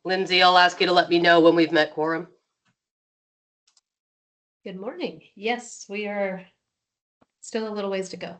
Lindsay, I'll ask you to let me know when we've met quorum. Good morning. Yes, we are still a little ways to go.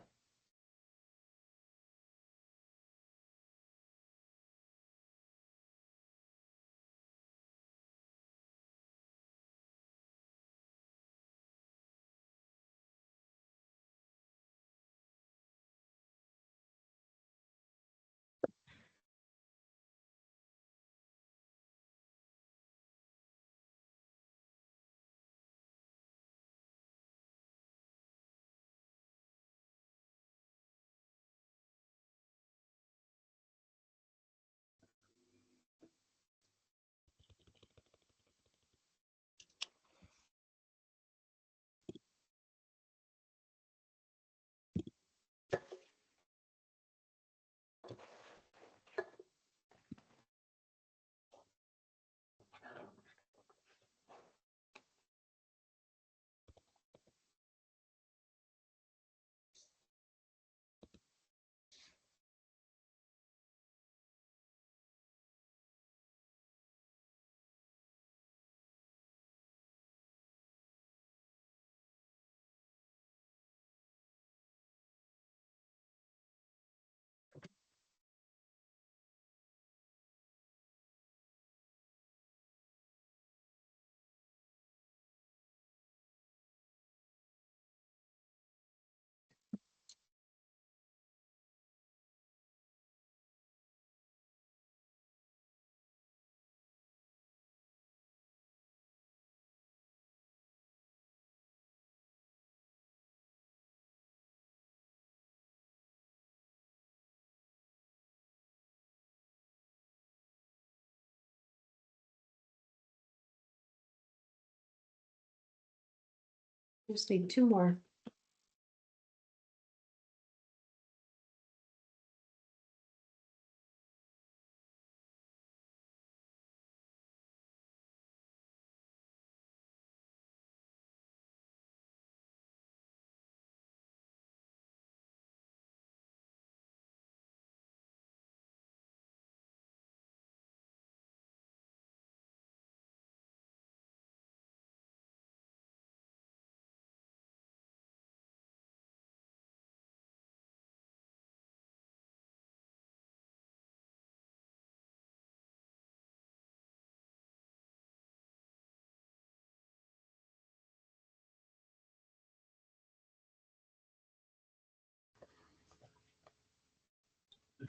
Just need two more.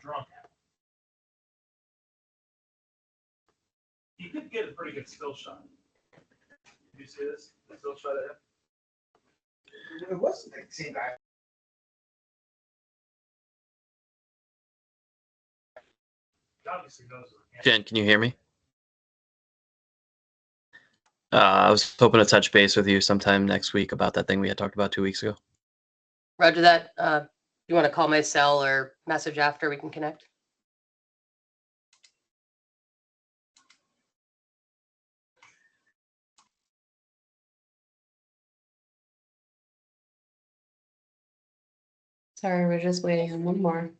drunk. He could get a pretty good still shot. Did you see this? The still shot of him? It wasn't the same guy. He obviously knows it. Jen, can you hear me? I was hoping to touch base with you sometime next week about that thing we had talked about 2 weeks ago. Roger that. You want to call my cell or message after we can connect? Sorry, we're just waiting on one more.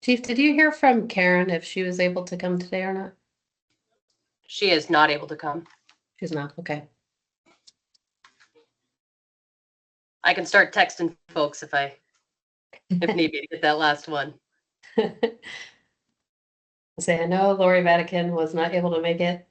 Chief, did you hear from Karen if she was able to come today or not? She is not able to come. She's not, okay. I can start texting folks if need be to get that last one. Say, I know Lori Vatican was not able to make it.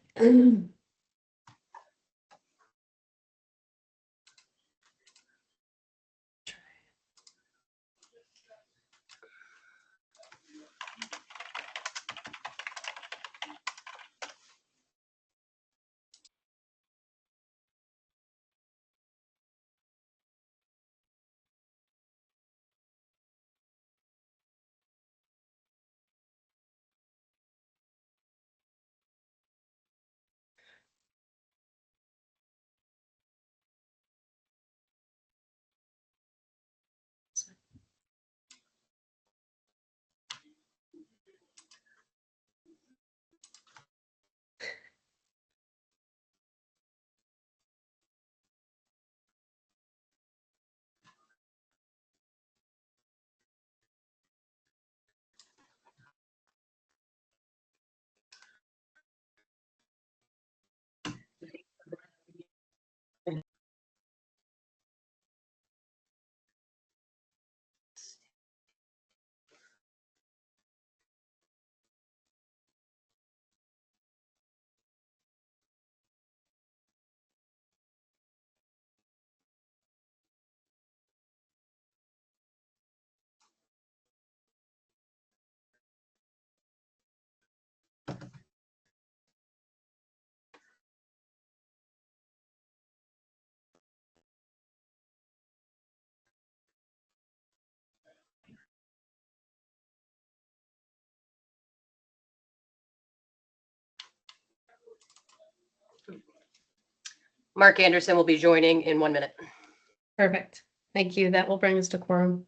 Mark Anderson will be joining in 1 minute. Perfect. Thank you. That will bring us to quorum.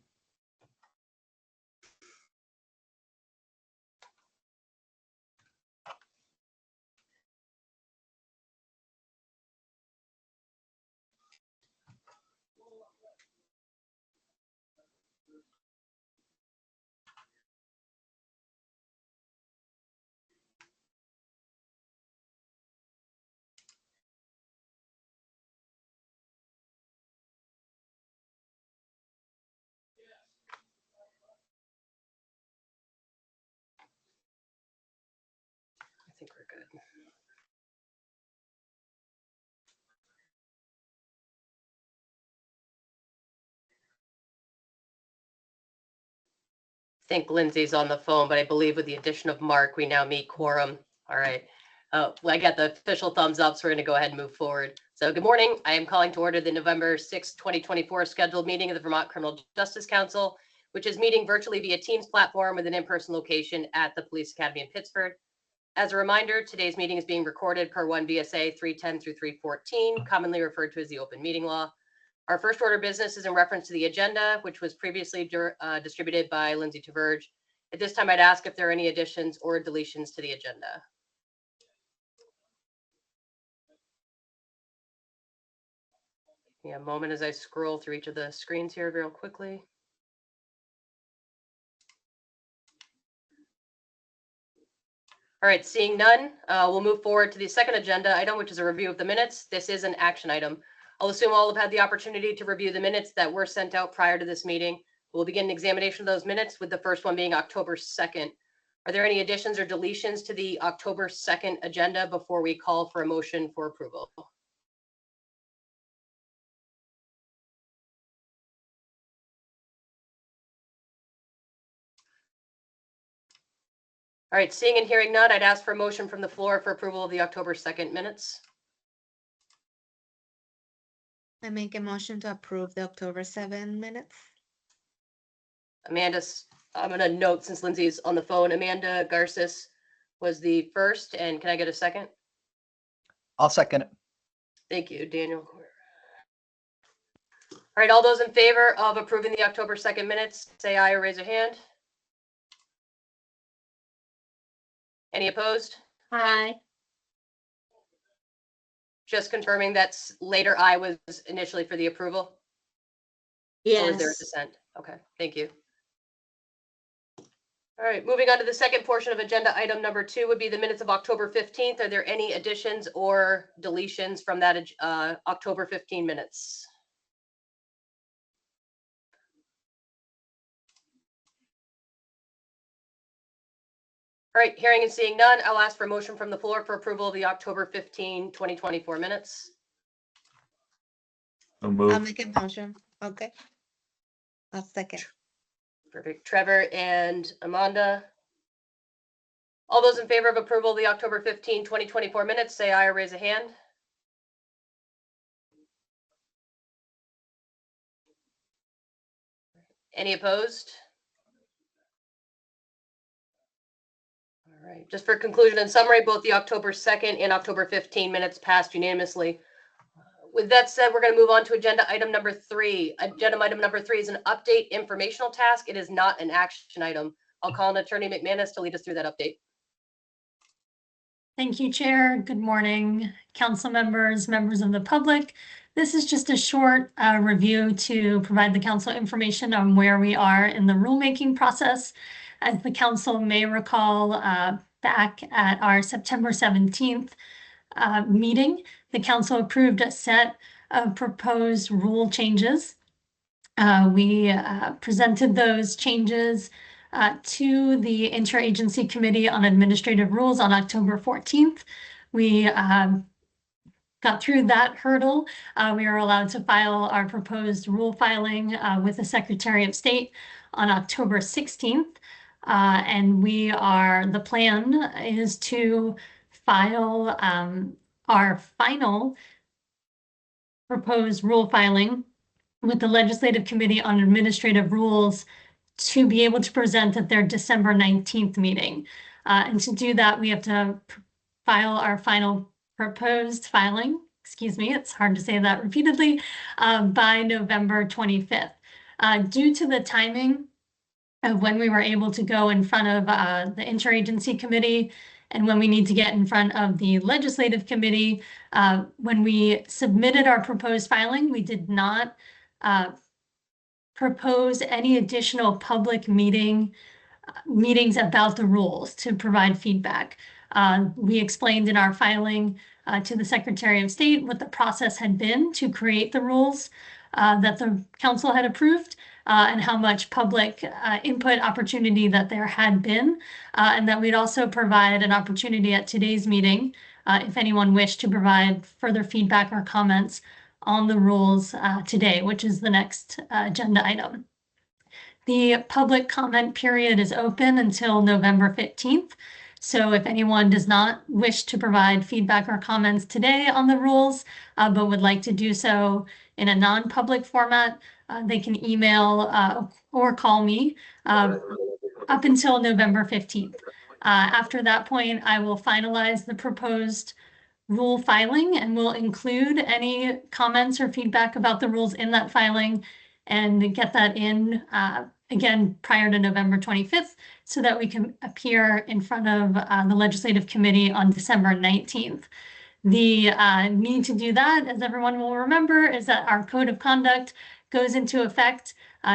think Lindsay's on the phone, but I believe with the addition of Mark, we now meet quorum. All right. Well, I got the official thumbs up, so we're going to go ahead and move forward. So good morning. I am calling to order the November 6, 2024 scheduled meeting of the Vermont Criminal Justice Council, which is meeting virtually via Teams platform with an in-person location at the Police Academy in Pittsburgh. As a reminder, today's meeting is being recorded per 1 VSA 310 through 314, commonly referred to as the open meeting law. Our first order of business is in reference to the agenda, which was previously distributed by Lindsay Taverge. At this time, I'd ask if there are any additions or deletions to the agenda. Yeah, a moment as I scroll through each of the screens here real quickly. All right, seeing none, we'll move forward to the second agenda item, which is a review of the minutes. This is an action item. I'll assume all have had the opportunity to review the minutes that were sent out prior to this meeting. We'll begin an examination of those minutes with the first one being October 2nd. Are there any additions or deletions to the October 2nd agenda before we call for a motion for approval? All right, seeing and hearing none, I'd ask for a motion from the floor for approval of the October 2nd minutes. I make a motion to approve the October 7 minutes. Amanda, I'm going to note since Lindsay's on the phone, Amanda Garces was the first, and can I get a second? I'll second it. Thank you, Daniel. All right, all those in favor of approving the October 2nd minutes, say aye or raise your hand. Any opposed? Aye. Just confirming that's later I was initially for the approval? Or is there a Yes. dissent? Okay, thank you. All right, moving on to the second portion of agenda item number 2 would be the minutes of October 15th. Are there any additions or deletions from that October 15 minutes? All right, hearing and seeing none, I'll ask for a motion from the floor for approval of the October 15, 2024 minutes. So I'll move. make a motion. Okay. I'll second. Perfect. Trevor and Amanda. All those in favor of approval of the October 15, 2024 minutes, say aye or raise a hand. Any opposed? All right, just for conclusion and summary, both the October 2nd and October 15 minutes passed unanimously. With that said, we're going to move on to agenda item number 3. Agenda item number 3 is an update informational task. It is not an action item. I'll call on Attorney McManus to lead us through that update. Thank you, Chair. Good morning, council members, members of the public. This is just a short review to provide the council information on where we are in the rulemaking process. As the council may recall, back at our September 17th meeting, the council approved a set of proposed rule changes. We presented those changes to the Interagency Committee on Administrative Rules on October 14th. We got through that hurdle. We were allowed to file our proposed rule filing with the Secretary of State on October 16th. And the plan is to file our final proposed rule filing with the Legislative Committee on Administrative Rules to be able to present at their December 19th meeting. And to do that, we have to file our final proposed filing, it's hard to say that repeatedly, by November 25th. Due to the timing of when we were able to go in front of the Interagency Committee and when we need to get in front of the Legislative Committee, when we submitted our proposed filing, we did not propose any additional public meetings about the rules to provide feedback. We explained in our filing to the Secretary of State what the process had been to create the rules that the council had approved and how much public input opportunity that there had been, and that we'd also provide an opportunity at today's meeting if anyone wished to provide further feedback or comments on the rules today, which is the next agenda item. The public comment period is open until November 15th. So if anyone does not wish to provide feedback or comments today on the rules, but would like to do so in a non-public format, they can email or call me up until November 15th. After that point, I will finalize the proposed rule filing and will include any comments or feedback about the rules in that filing and get that in again prior to November 25th so that we can appear in front of the Legislative Committee on December 19th. The need to do that, as everyone will remember, is that our Code of Conduct goes into effect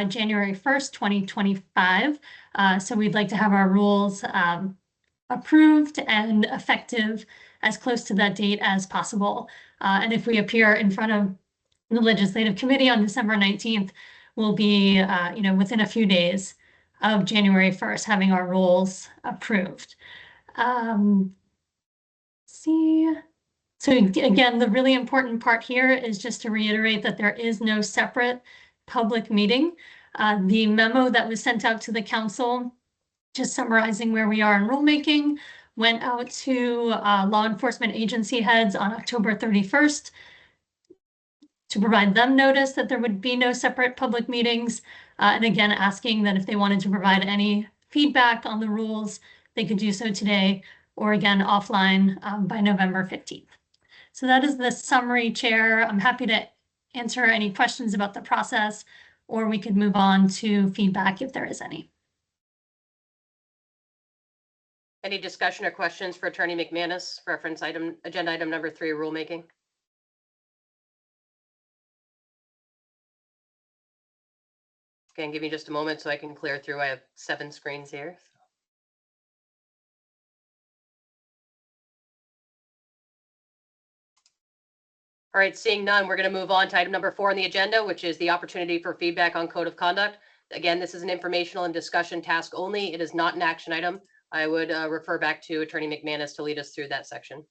January 1st, 2025. So we'd like to have our rules approved and effective as close to that date as possible. And if we appear in front of the Legislative Committee on December 19th, we'll be, within a few days of January 1st, having our rules approved. So again, the really important part here is just to reiterate that there is no separate public meeting. The memo that was sent out to the council, just summarizing where we are in rulemaking, went out to law enforcement agency heads on October 31st to provide them notice that there would be no separate public meetings. And again, asking that if they wanted to provide any feedback on the rules, they could do so today or again offline by November 15th. So that is the summary, Chair. I'm happy to answer any questions about the process, or we could move on to feedback if there is any. Any discussion or questions for Attorney McManus, reference item, agenda item number 3, rulemaking? Okay, give me just a moment so I can clear through. I have 7 screens here. All right, seeing none, we're going to move on to item number 4 on the agenda, which is the opportunity for feedback on Code of Conduct. Again, this is an informational and discussion task only. It is not an action item. I would refer back to Attorney McManus to lead us through that section.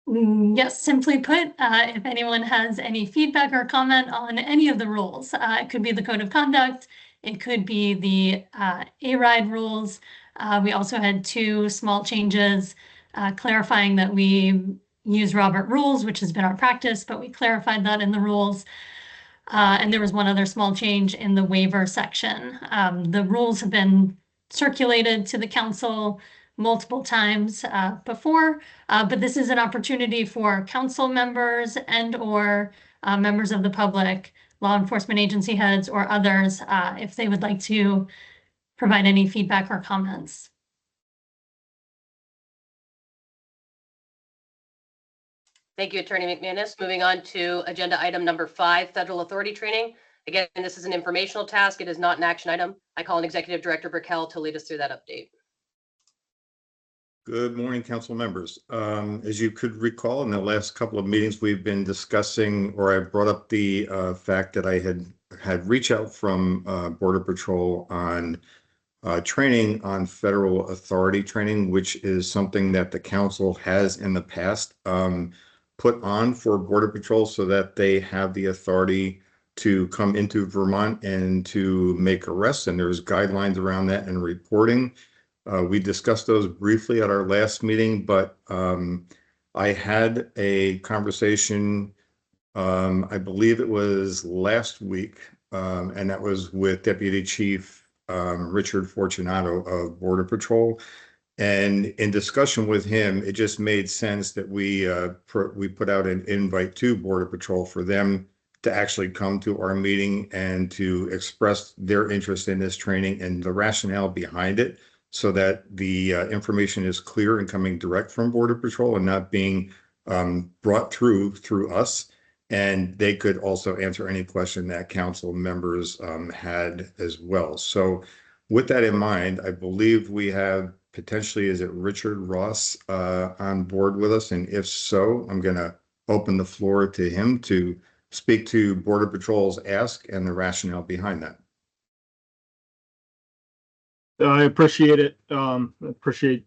Yes, simply put, if anyone has any feedback or comment on any of the rules, it could be the Code of Conduct, it could be the A-RIDE rules. We also had 2 small changes clarifying that we use Robert rules, which has been our practice, but we clarified that in the rules. And there was 1 other small change in the waiver section. The rules have been circulated to the council multiple times before, but this is an opportunity for council members and or members of the public, law enforcement agency heads or others, if they would like to provide any feedback or comments. Thank you, Attorney McManus. Moving on to agenda item number 5, federal authority training. Again, this is an informational task. It is not an action item. I call on Executive Director Brickell to lead us through that update. Good morning, council members. As you could recall, in the last couple of meetings, we've been discussing, or I brought up the fact that I had reach out from Border Patrol on training on federal authority training, which is something that the council has in the past put on for Border Patrol so that they have the authority to come into Vermont and to make arrests. And there's guidelines around that and reporting. We discussed those briefly at our last meeting, but I had a conversation, I believe it was last week, and that was with Deputy Chief Richard Fortunato of Border Patrol. And in discussion with him, it just made sense that we put out an invite to Border Patrol for them to actually come to our meeting and to express their interest in this training and the rationale behind it, so that the information is clear and coming direct from Border Patrol and not being brought through us. And they could also answer any question that council members had as well. So with that in mind, I believe we have potentially, is it Richard Ross on board with us? And if so, I'm going to open the floor to him to speak to Border Patrol's ask and the rationale behind that. I appreciate it. Appreciate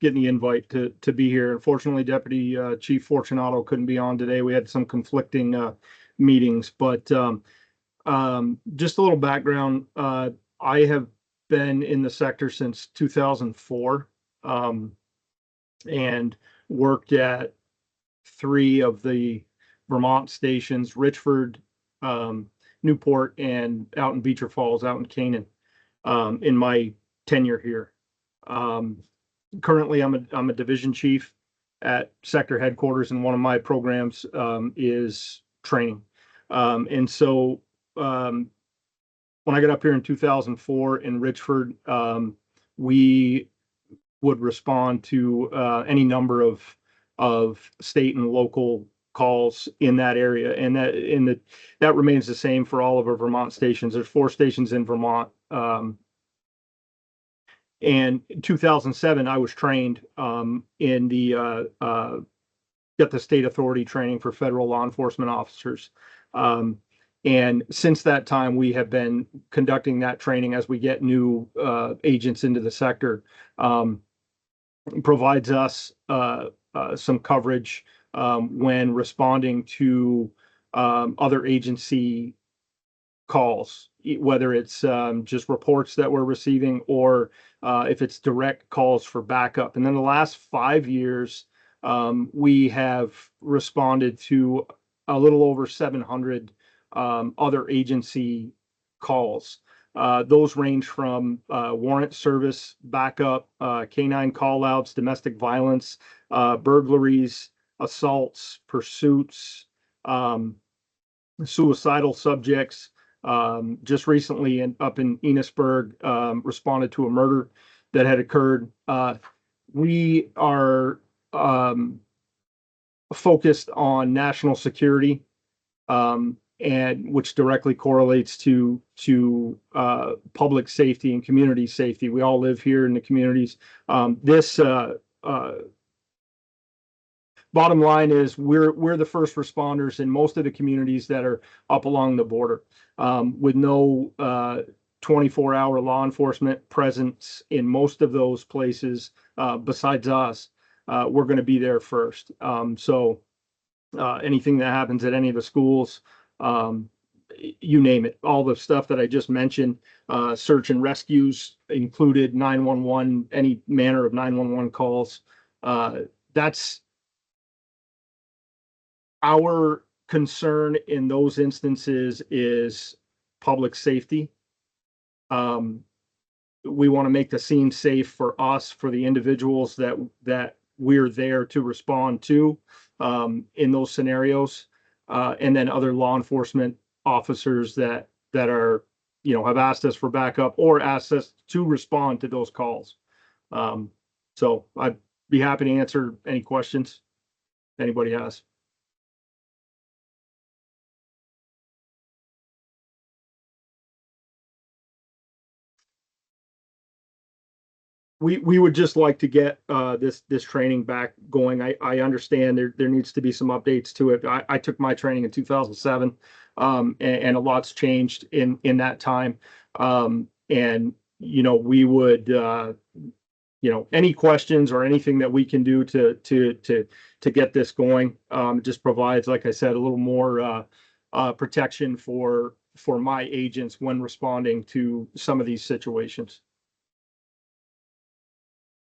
getting the invite to be here. Unfortunately, Deputy Chief Fortunato couldn't be on today. We had some conflicting meetings, but just a little background. I have been in the sector since 2004, and worked at 3 of the Vermont stations, Richford, Newport, and out in Beecher Falls, out in Canaan, in my tenure here. Currently, I'm a division chief at sector headquarters, and one of my programs is training. And so when I got up here in 2004 in Richford, we would respond to any number of state and local calls in that area, and that remains the same for all of our Vermont stations. There's 4 stations in Vermont. And in 2007, I was trained in the got the state authority training for federal law enforcement officers. And since that time, we have been conducting that training as we get new agents into the sector. Provides us some coverage when responding to other agency calls, whether it's just reports that we're receiving, or if it's direct calls for backup. And then the last 5 years, we have responded to a little over 700 other agency calls. Those range from warrant service backup, canine callouts, domestic violence, burglaries, assaults, pursuits, suicidal subjects. Just recently up in Enosburg, responded to a murder that had occurred. We are focused on national security, and which directly correlates to public safety and community safety. We all live here in the communities. Bottom line is we're the first responders in most of the communities that are up along the border, with no 24-hour law enforcement presence in most of those places. Besides us, we're going to be there first. So anything that happens at any of the schools, you name it, all the stuff that I just mentioned, search and rescues included, 911, any manner of 911 calls. That's our concern in those instances, is public safety. We want to make the scene safe for us, for the individuals that we're there to respond to in those scenarios. And then other law enforcement officers that are, have asked us for backup or asked us to respond to those calls. So I'd be happy to answer any questions anybody has. We would just like to get this training back going. I understand there needs to be some updates to it. I took my training in 2007, and a lot's changed in that time. And we would any questions or anything that we can do to get this going, just provides, like I said, a little more protection for my agents when responding to some of these situations.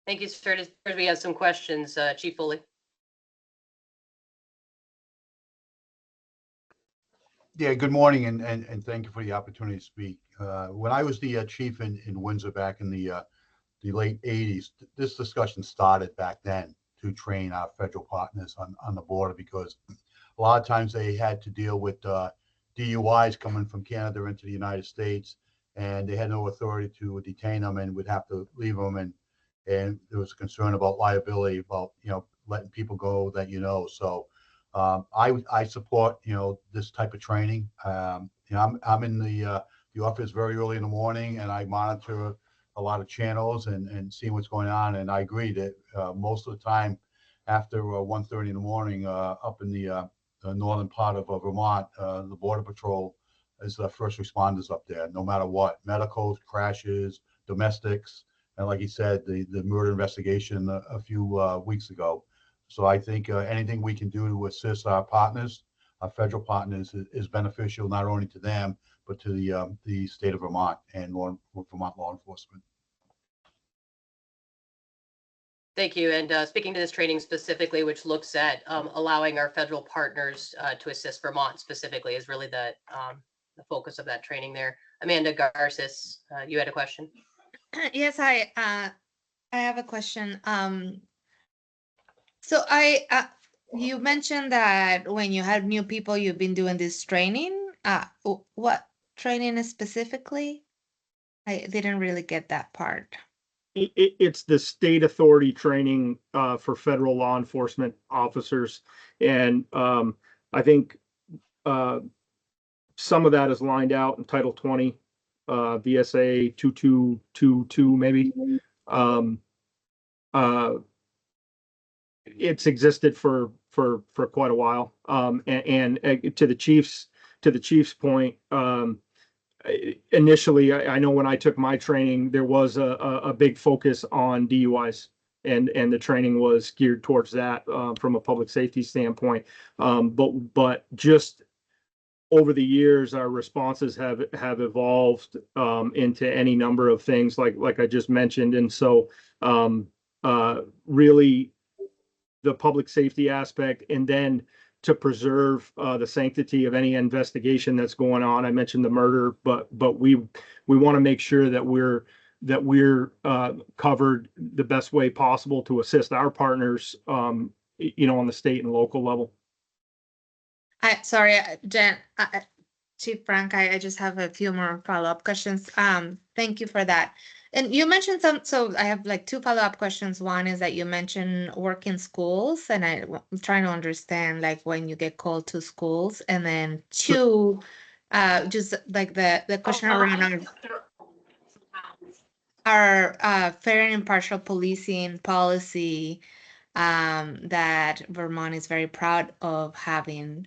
Thank you, sir. We have some questions. Chief Foley. Yeah, good morning, and thank you for the opportunity to speak. When I was the chief in Windsor back in the late 80s, this discussion started back then to train our federal partners on the border, because a lot of times they had to deal with DUIs coming from Canada into the United States, and they had no authority to detain them and would have to leave them, and there was concern about liability, about letting people go that so I support this type of training. I'm in the office very early in the morning, and I monitor a lot of channels and see what's going on, and I agree that most of the time after 1:30 in the morning up in the northern part of Vermont, the Border Patrol is the first responders up there, no matter what, medicals, crashes, domestics. And like he said, the murder investigation a few weeks ago. So I think anything we can do to assist our partners, our federal partners, is beneficial not only to them, but to the state of Vermont and Vermont law enforcement. Thank you. And speaking to this training specifically, which looks at allowing our federal partners to assist Vermont specifically, is really the focus of that training there. Amanda Garces, you had a question? Yes, I have a question. So you mentioned that when you had new people, you've been doing this training. What training specifically? I didn't really get that part. It's the state authority training for federal law enforcement officers. And I think some of that is lined out in Title 20, VSA 2222, maybe. It's existed for quite a while. And to the chief's point, initially, I know when I took my training, there was a big focus on DUIs, and the training was geared towards that from a public safety standpoint. But just over the years, our responses have evolved into any number of things like I just mentioned. And so really the public safety aspect, and then to preserve the sanctity of any investigation that's going on. I mentioned the murder, but we want to make sure that we're covered the best way possible to assist our partners, on the state and local level. Sorry, Jen, Chief Frank, I just have a few more follow-up questions. Thank you for that. And you mentioned so I have like two follow-up questions. One is that you mentioned work in schools, and I'm trying to understand like when you get called to schools. And then two, just like the question around our fair and impartial policing policy that Vermont is very proud of having,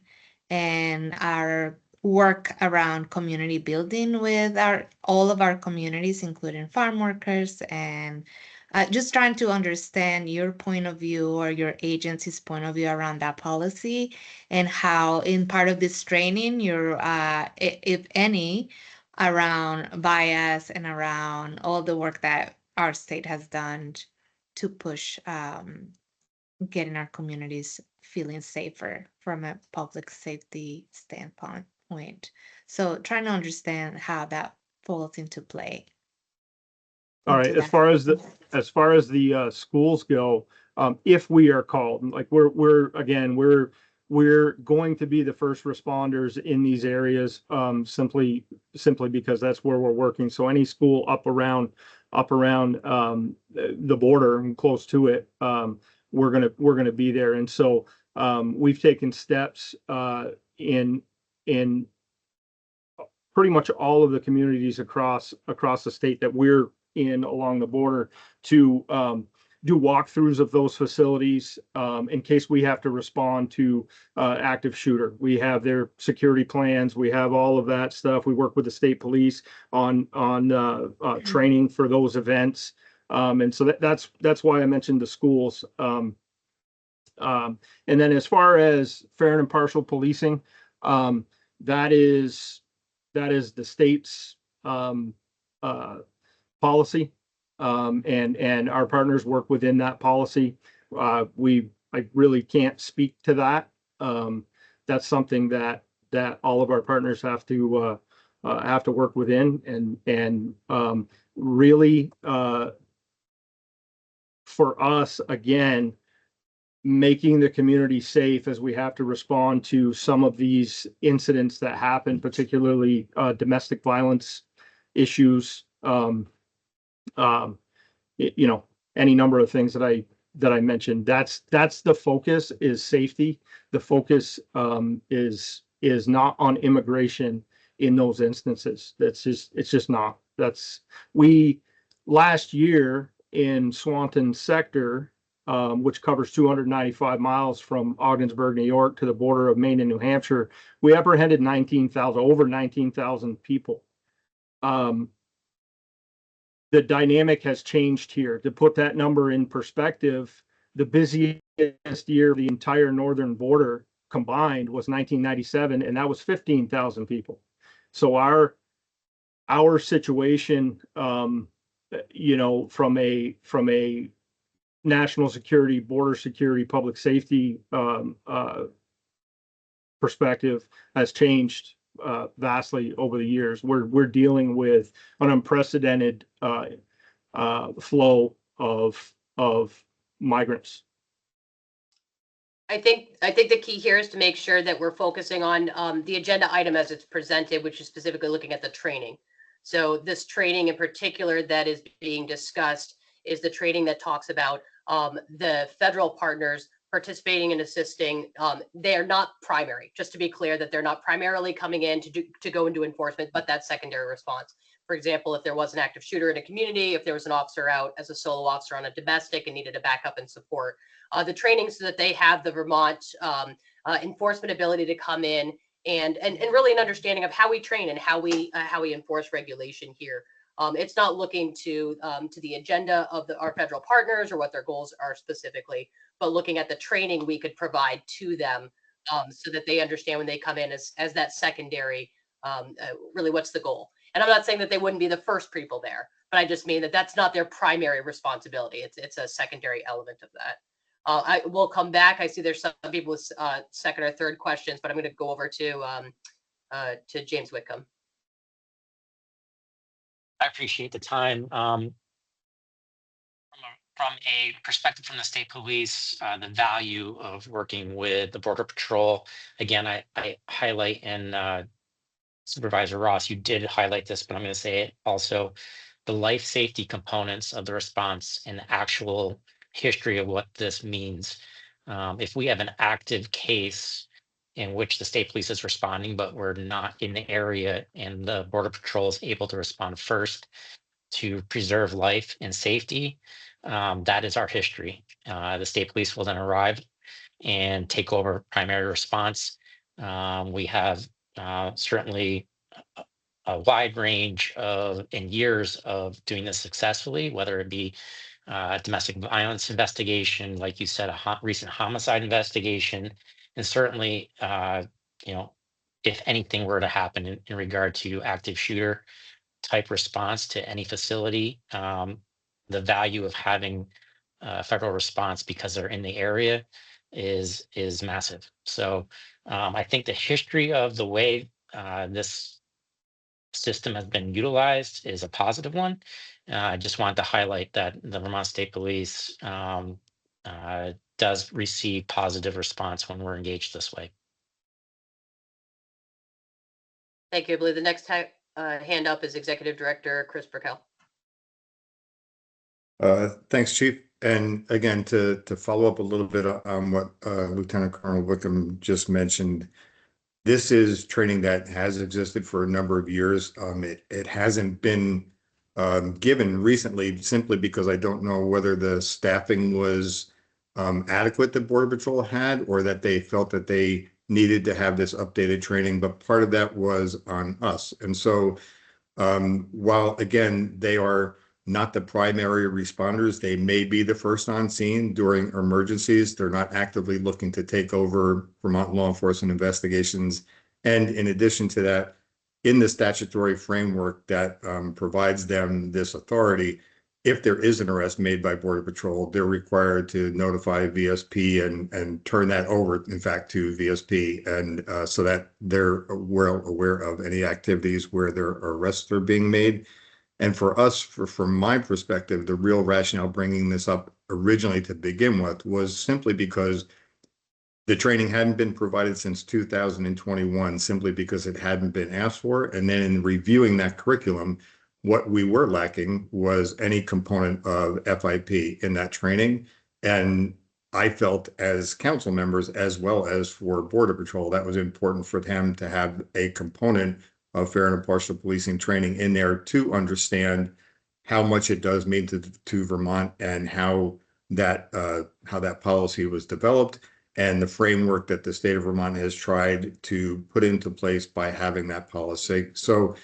and our work around community building with all of our communities, including farm workers, and just trying to understand your point of view or your agency's point of view around that policy, and how in part of this training you're, if any, around bias and around all the work that our state has done to push getting our communities feeling safer from a public safety standpoint. So trying to understand how that falls into play. All right. As far as the schools go, if we are called, like we're going to be the first responders in these areas, simply because that's where we're working. So any school up around the border and close to it, we're gonna be there. And so we've taken steps in pretty much all of the communities across the state that we're in along the border to do walkthroughs of those facilities in case we have to respond to active shooter. We have their security plans. We have all of that stuff. We work with the state police on training for those events. And so that's why I mentioned the schools. And then as far as fair and impartial policing, that is the state's policy, and our partners work within that policy. I really can't speak to that. That's something that all of our partners have to work within, and really for us, again, making the community safe as we have to respond to some of these incidents that happen, particularly domestic violence issues, any number of things that I mentioned. That's the focus, is safety. The focus is not on immigration in those instances. It's just not. Last year in Swanton sector, which covers 295 miles from Ogdensburg, New York to the border of Maine and New Hampshire, we apprehended over 19,000 people. The dynamic has changed here. To put that number in perspective, the busiest year of the entire northern border combined was 1997, and that was 15,000 people. So our situation, you know, from a national security, border security, public safety perspective has changed vastly over the years. We're dealing with an unprecedented flow of migrants. I think the key here is to make sure that we're focusing on the agenda item as it's presented, which is specifically looking at the training. So this training in particular that is being discussed is the training that talks about the federal partners participating and assisting. They are not primary, just to be clear that they're not primarily coming in to go and do enforcement, but that secondary response. For example, if there was an active shooter in a community, if there was an officer out as a solo officer on a domestic and needed a backup and support, the training so that they have the Vermont enforcement ability to come in and really an understanding of how we train and how we enforce regulation here. It's not looking to the agenda of our federal partners or what their goals are specifically, but looking at the training we could provide to them so that they understand when they come in as that secondary, really what's the goal. And I'm not saying that they wouldn't be the first people there, but I just mean that that's not their primary responsibility. It's a secondary element of that. I will come back. I see there's some people with second or third questions, but I'm going to go over to James Whitcomb. I appreciate the time. From a perspective from the state police, the value of working with the Border Patrol, again, I highlight, and Supervisor Ross, you did highlight this, but I'm going to say it also, the life safety components of the response and the actual history of what this means. If we have an active case in which the state police is responding, but we're not in the area and the Border Patrol is able to respond first to preserve life and safety, that is our history. The state police will then arrive and take over primary response. We have certainly a wide range of and years of doing this successfully, whether it be domestic violence investigation, like you said, a recent homicide investigation, and certainly, you know, if anything were to happen in regard to active shooter type response to any facility, the value of having federal response because they're in the area is massive. So I think the history of the way this system has been utilized is a positive one. I just wanted to highlight that the Vermont State Police does receive positive response when we're engaged this way. Thank you. I believe the next hand up is Executive Director Chris Burkell. Thanks, Chief. And again, to follow up a little bit on what Lieutenant Colonel Wickham just mentioned, this is training that has existed for a number of years. It hasn't been given recently simply because I don't know whether the staffing was adequate that Border Patrol had, or that they felt that they needed to have this updated training, but part of that was on us. And so while again, they are not the primary responders, they may be the first on scene during emergencies. They're not actively looking to take over Vermont law enforcement investigations. And in addition to that, in the statutory framework that provides them this authority, if there is an arrest made by Border Patrol, they're required to notify VSP and turn that over, in fact, to VSP, and so that they're well aware of any activities where their arrests are being made. And for us, from my perspective, the real rationale bringing this up originally to begin with was simply because the training hadn't been provided since 2021, simply because it hadn't been asked for. And then in reviewing that curriculum, what we were lacking was any component of FIP in that training. And I felt as council members, as well as for Border Patrol, that was important for them to have a component of fair and impartial policing training in there to understand how much it does mean to Vermont, and how that policy was developed, and the framework that the state of Vermont has tried to put into place by having that policy. So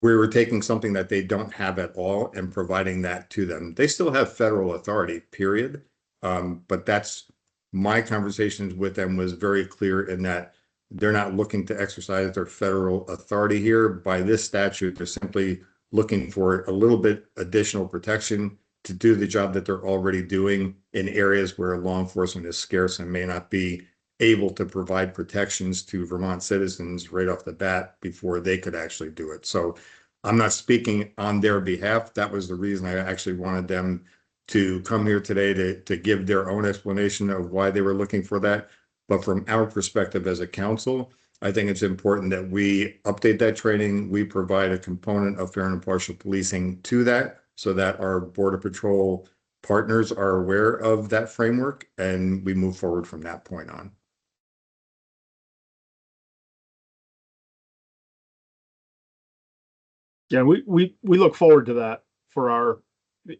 we were taking something that they don't have at all and providing that to them. They still have federal authority, period. But that's my conversations with them was very clear in that they're not looking to exercise their federal authority here. By this statute, they're simply looking for a little bit additional protection to do the job that they're already doing in areas where law enforcement is scarce and may not be able to provide protections to Vermont citizens right off the bat before they could actually do it. So I'm not speaking on their behalf. That was the reason I actually wanted them to come here today to give their own explanation of why they were looking for that. But from our perspective as a council, I think it's important that we update that training. We provide a component of fair and impartial policing to that so that our Border Patrol partners are aware of that framework and we move forward from that point on. Yeah, we look forward to that for our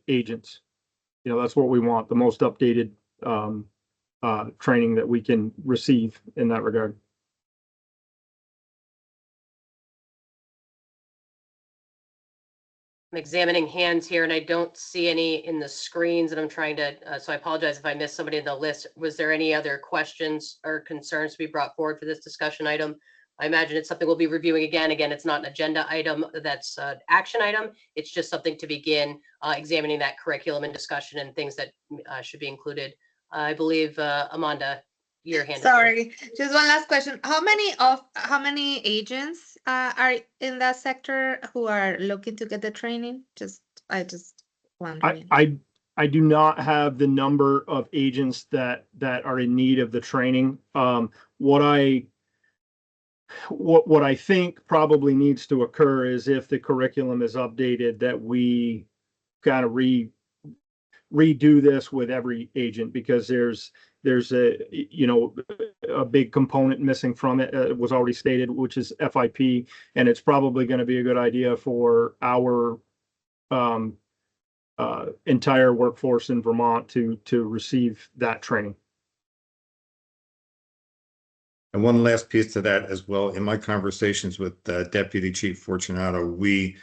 agents. You know, that's what we want, the most updated training that we can receive in that regard. I'm examining hands here and I don't see any in the screens, and I'm trying to, so I apologize if I missed somebody in the list. Was there any other questions or concerns to be brought forward for this discussion item? I imagine it's something we'll be reviewing again. Again, it's not an agenda item, that's an action item. It's just something to begin examining that curriculum and discussion and things that should be included. I believe, Amanda, your hand is raised. Sorry, just one last question. How many agents are in that sector who are looking to get the training? I just wondering. I do not have the number of agents that are in need of the training. What I think probably needs to occur is if the curriculum is updated, that we kind of redo this with every agent, because there's a, you know, a big component missing from it. It was already stated, which is FIP, and it's probably going to be a good idea for our entire workforce in Vermont to receive that training. And one last piece to that as well, in my conversations with Deputy Chief Fortunato, we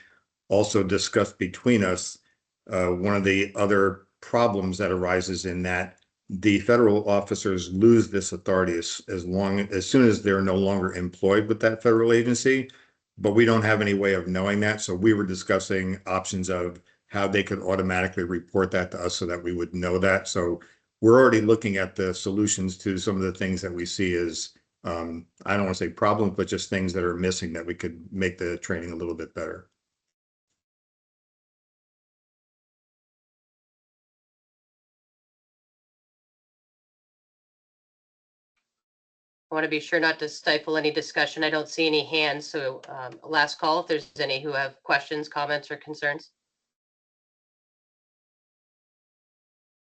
also discussed between us one of the other problems that arises in that the federal officers lose this authority as soon as they're no longer employed with that federal agency, but we don't have any way of knowing that. So we were discussing options of how they could automatically report that to us so that we would know that. So we're already looking at the solutions to some of the things that we see as, I don't want to say problems, but just things that are missing that we could make the training a little bit better. I want to be sure not to stifle any discussion. I don't see any hands, so last call if there's any who have questions, comments, or concerns.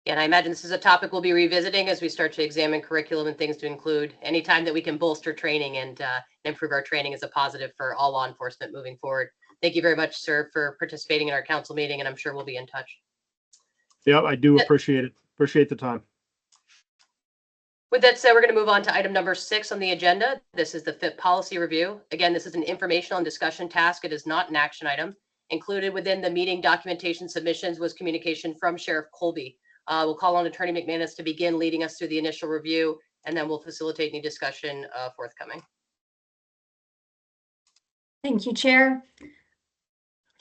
And I imagine this is a topic we'll be revisiting as we start to examine curriculum and things to include. Anytime that we can bolster training and improve our training is a positive for all law enforcement moving forward. Thank you very much, sir, for participating in our council meeting, and I'm sure we'll be in touch. Yeah, I do appreciate it. Appreciate the time. With that said, we're going to move on to item number 6 on the agenda. This is the FIP policy review. Again, this is an informational and discussion task. It is not an action item. Included within the meeting documentation submissions was communication from Sheriff Colby. We'll call on Attorney McManus to begin leading us through the initial review, and then we'll facilitate any discussion forthcoming. Thank you, Chair.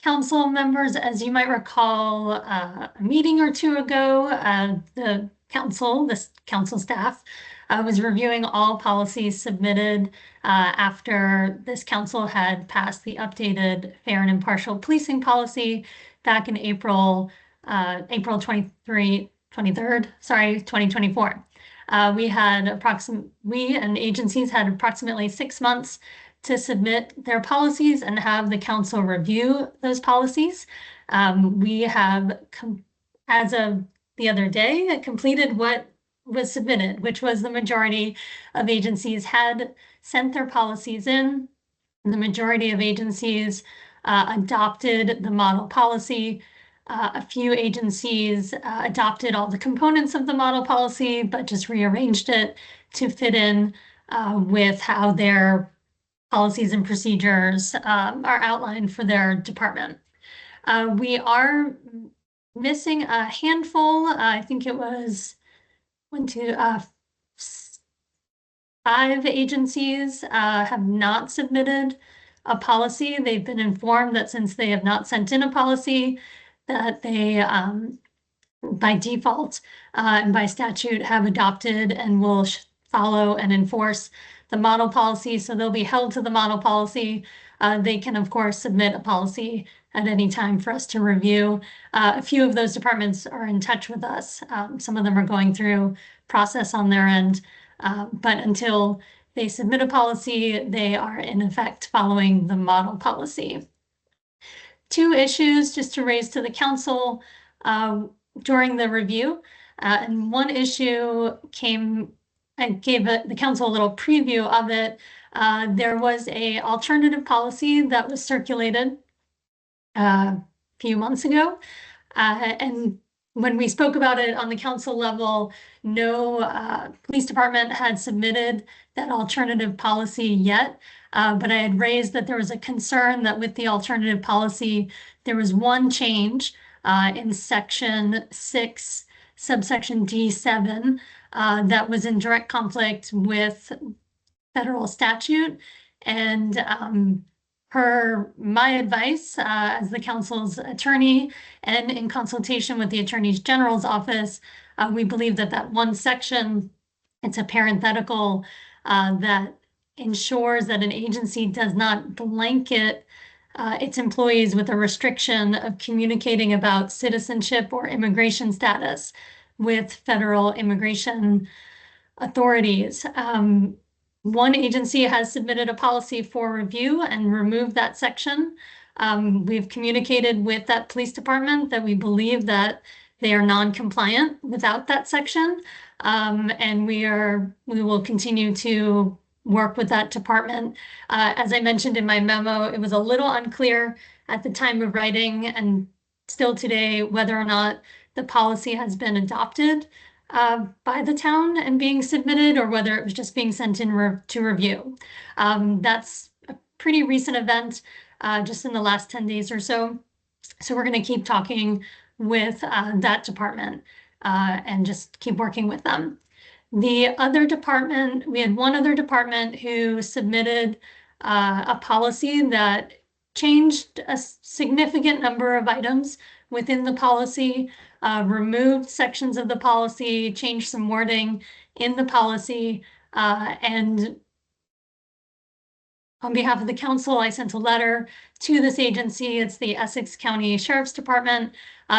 Council members, as you might recall, a meeting or two ago, this council staff was reviewing all policies submitted after this council had passed the updated fair and impartial policing policy back in April 23rd, 2024. We and agencies had approximately 6 months to submit their policies and have the council review those policies. We have, as of the other day, completed what was submitted, which was the majority of agencies had sent their policies in. The majority of agencies adopted the model policy. A few agencies adopted all the components of the model policy, but just rearranged it to fit in with how their policies and procedures are outlined for their department. We are missing a handful. I think it was 5 agencies have not submitted a policy. They've been informed that since they have not sent in a policy, that they by default and by statute have adopted and will follow and enforce the model policy. So they'll be held to the model policy. They can, of course, submit a policy at any time for us to review. A few of those departments are in touch with us. Some of them are going through process on their end. But until they submit a policy, they are in effect following the model policy. 2 issues just to raise to the council during the review. And one issue I gave the council a little preview of it. There was a alternative policy that was circulated a few months ago. And when we spoke about it on the council level, no police department had submitted that alternative policy yet. But I had raised that there was a concern that with the alternative policy, there was one change in section 6, subsection D7, that was in direct conflict with federal statute. And my advice as the council's attorney and in consultation with the Attorney General's office, we believe that that one section, it's a parenthetical that ensures that an agency does not blanket its employees with a restriction of communicating about citizenship or immigration status with federal immigration authorities. One agency has submitted a policy for review and removed that section. We've communicated with that police department that we believe that they are non-compliant without that section. And we will continue to work with that department. As I mentioned in my memo, it was a little unclear at the time of writing and still today whether or not the policy has been adopted by the town and being submitted, or whether it was just being sent in to review. That's a pretty recent event, just in the last 10 days or so. So we're going to keep talking with that department and just keep working with them. The other department, we had one other department who submitted a policy that changed a significant number of items within the policy, removed sections of the policy, changed some wording in the policy, and on behalf of the council, I sent a letter to this agency. It's the Essex County Sheriff's Department,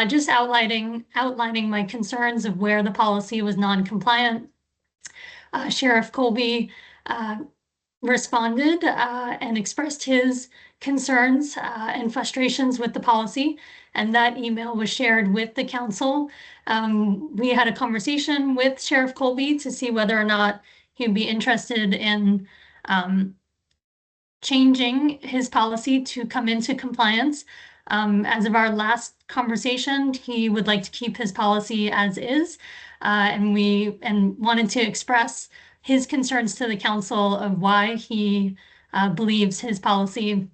just outlining my concerns of where the policy was non-compliant. Sheriff Colby responded and expressed his concerns and frustrations with the policy, and that email was shared with the council. We had a conversation with Sheriff Colby to see whether or not he'd be interested in changing his policy to come into compliance. As of our last conversation, he would like to keep his policy as is, and wanted to express his concerns to the council of why he believes his policy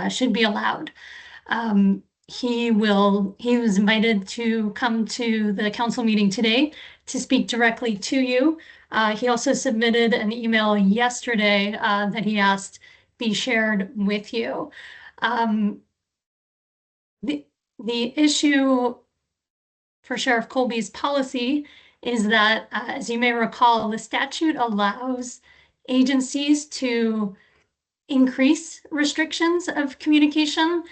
should be allowed. He was invited to come to the council meeting today to speak directly to you. He also submitted an email yesterday that he asked be shared with you. The issue for Sheriff Colby's policy is that, as you may recall, the statute allows agencies to increase restrictions of communication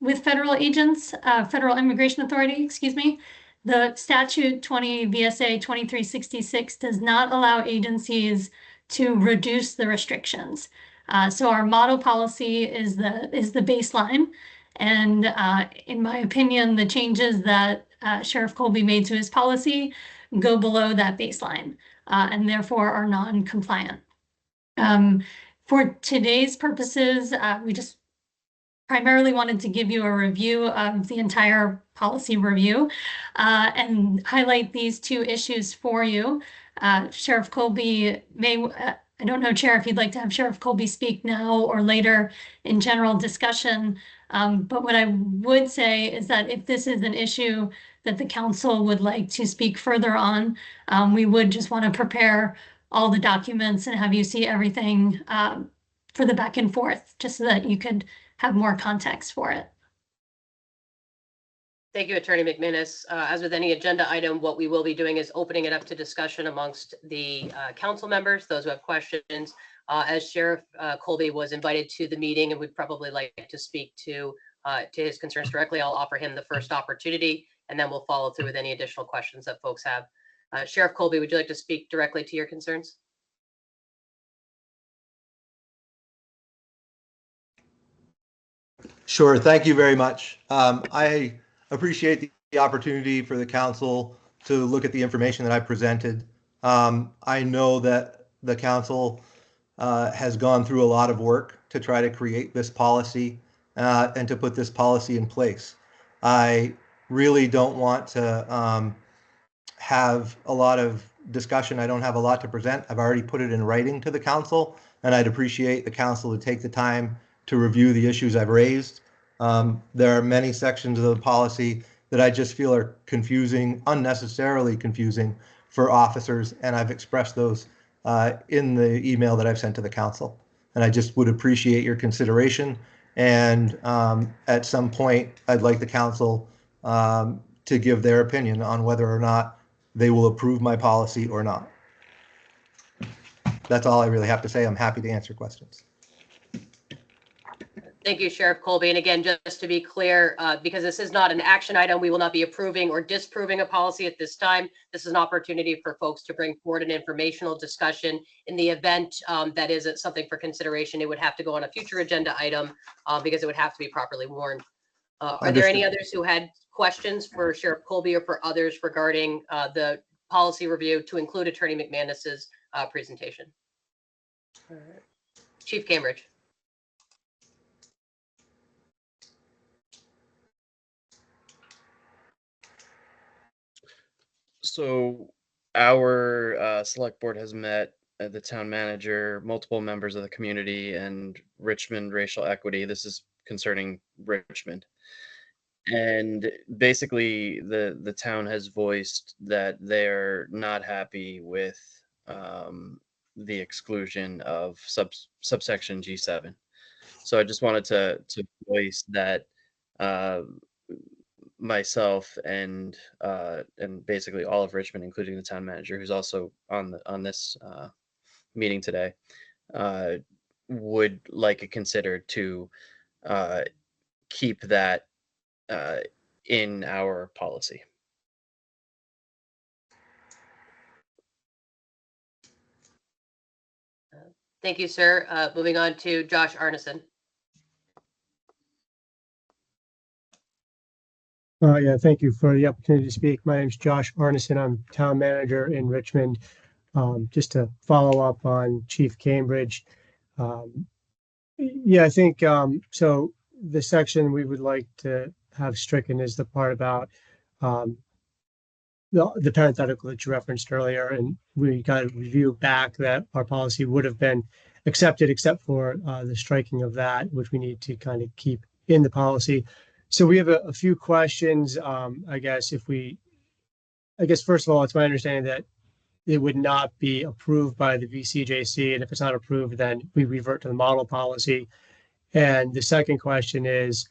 with federal agents, Federal Immigration Authority, excuse me. The statute 20 VSA 2366 does not allow agencies to reduce the restrictions. So our model policy is the baseline. And in my opinion, the changes that Sheriff Colby made to his policy go below that baseline and therefore are non-compliant. For today's purposes, we just primarily wanted to give you a review of the entire policy review and highlight these 2 issues for you. Sheriff Colby I don't know, Chair, if you'd like to have Sheriff Colby speak now or later in general discussion. But what I would say is that if this is an issue that the council would like to speak further on, we would just want to prepare all the documents and have you see everything for the back and forth, just so that you could have more context for it. Thank you, Attorney McManus. As with any agenda item, what we will be doing is opening it up to discussion amongst the council members, those who have questions. As Sheriff Colby was invited to the meeting and would probably like to speak to his concerns directly, I'll offer him the first opportunity, and then we'll follow through with any additional questions that folks have. Sheriff Colby, would you like to speak directly to your concerns? Sure. Thank you very much. I appreciate the opportunity for the council to look at the information that I presented. I know that the council has gone through a lot of work to try to create this policy and to put this policy in place. I really don't want to have a lot of discussion. I don't have a lot to present. I've already put it in writing to the council, and I'd appreciate the council to take the time to review the issues I've raised. There are many sections of the policy that I just feel are confusing, unnecessarily confusing for officers, and I've expressed those in the email that I've sent to the council. And I just would appreciate your consideration. And at some point, I'd like the council to give their opinion on whether or not they will approve my policy or not. That's all I really have to say. I'm happy to answer questions. Thank you, Sheriff Colby. And again, just to be clear, because this is not an action item, we will not be approving or disproving a policy at this time. This is an opportunity for folks to bring forward an informational discussion. In the event that isn't something for consideration, it would have to go on a future agenda item because it would have to be properly warned. Are there any others who had questions for Sheriff Colby or for others regarding the policy review, to include Attorney McManus's presentation? Chief Cambridge. So our select board has met, the town manager, multiple members of the community, and Richmond Racial Equity. This is concerning Richmond. And basically the town has voiced that they're not happy with the exclusion of subsection G7. So I just wanted to voice that myself and basically all of Richmond, including the town manager, who's also on this meeting today, would like it considered to keep that in our policy. Thank you, sir. Moving on to Josh Arneson. Yeah, thank you for the opportunity to speak. My name is Josh Arneson. I'm town manager in Richmond. Just to follow up on Chief Cambridge. Yeah, I think so. The section we would like to have stricken is the part about the parenthetical that you referenced earlier, and we got a review back that our policy would have been accepted except for the striking of that, which we need to kind of keep in the policy. So we have a few questions. I guess first of all, it's my understanding that it would not be approved by the VCJC, and if it's not approved, then we revert to the model policy. And the second question is,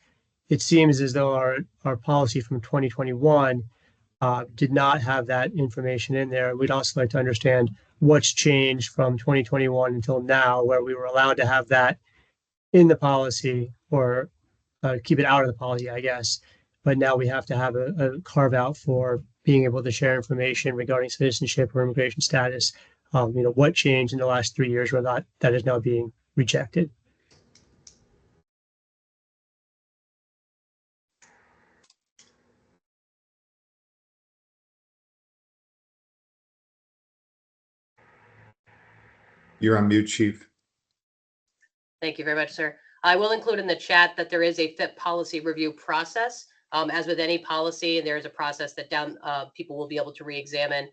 it seems as though our policy from 2021 did not have that information in there. We'd also like to understand what's changed from 2021 until now, where we were allowed to have that in the policy, or keep it out of the policy, I guess. But now we have to have a carve out for being able to share information regarding citizenship or immigration status. What changed in the last 3 years where that is now being rejected? You're on mute, Chief. Thank you very much, sir. I will include in the chat that there is a FIP policy review process. As with any policy, there is a process that people will be able to re-examine.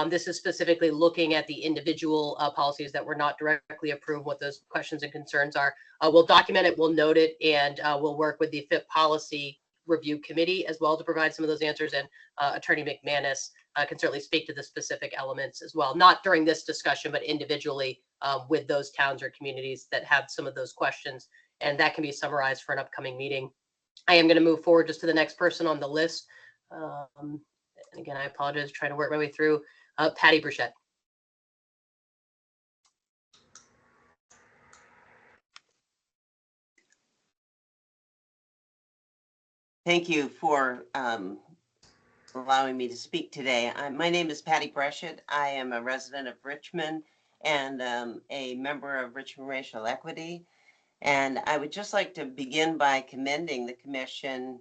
This is specifically looking at the individual policies that were not directly approved, what those questions and concerns are. We'll document it, we'll note it, and we'll work with the FIP policy review committee as well to provide some of those answers, and Attorney McManus can certainly speak to the specific elements as well, not during this discussion, but individually with those towns or communities that have some of those questions. And that can be summarized for an upcoming meeting. I am going to move forward just to the next person on the list. And again, I apologize, trying to work my way through. Patty Burchett. Thank you for allowing me to speak today. My name is Patty Burchett. I am a resident of Richmond and a member of Richmond Racial Equity. And I would just like to begin by commending the commission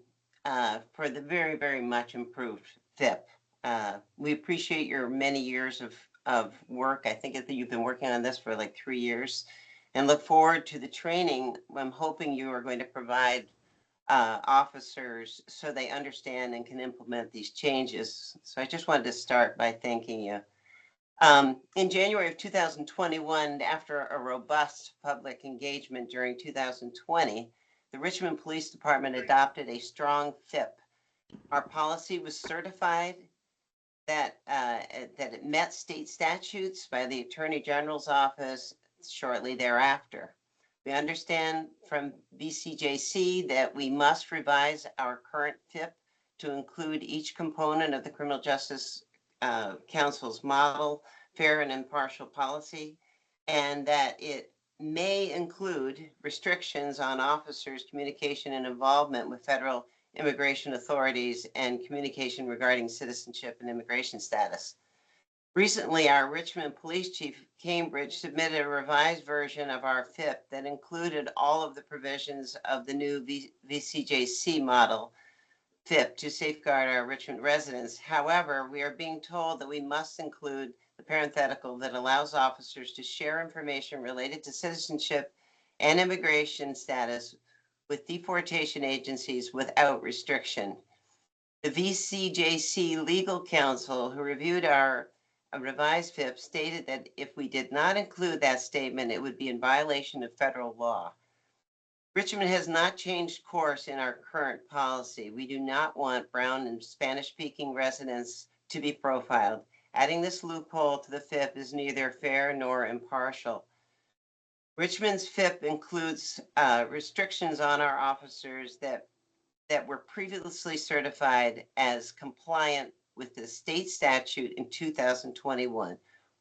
for the very, very much improved FIP. We appreciate your many years of work. I think that you've been working on this for like 3 years, and look forward to the training. I'm hoping you are going to provide officers so they understand and can implement these changes. So I just wanted to start by thanking you. In January of 2021, after a robust public engagement during 2020, the Richmond Police Department adopted a strong FIP. Our policy was certified that it met state statutes by the Attorney General's office shortly thereafter. We understand from VCJC that we must revise our current FIP to include each component of the Criminal Justice Council's model, fair and impartial policy, and that it may include restrictions on officers' communication and involvement with federal immigration authorities and communication regarding citizenship and immigration status. Recently, our Richmond Police Chief Cambridge submitted a revised version of our FIP that included all of the provisions of the new VCJC model FIP to safeguard our Richmond residents. However, we are being told that we must include the parenthetical that allows officers to share information related to citizenship and immigration status with deportation agencies without restriction. The VCJC legal counsel who reviewed our revised FIP stated that if we did not include that statement, it would be in violation of federal law. Richmond has not changed course in our current policy. We do not want Brown and Spanish-speaking residents to be profiled. Adding this loophole to the FIP is neither fair nor impartial. Richmond's FIP includes restrictions on our officers that were previously certified as compliant with the state statute in 2021.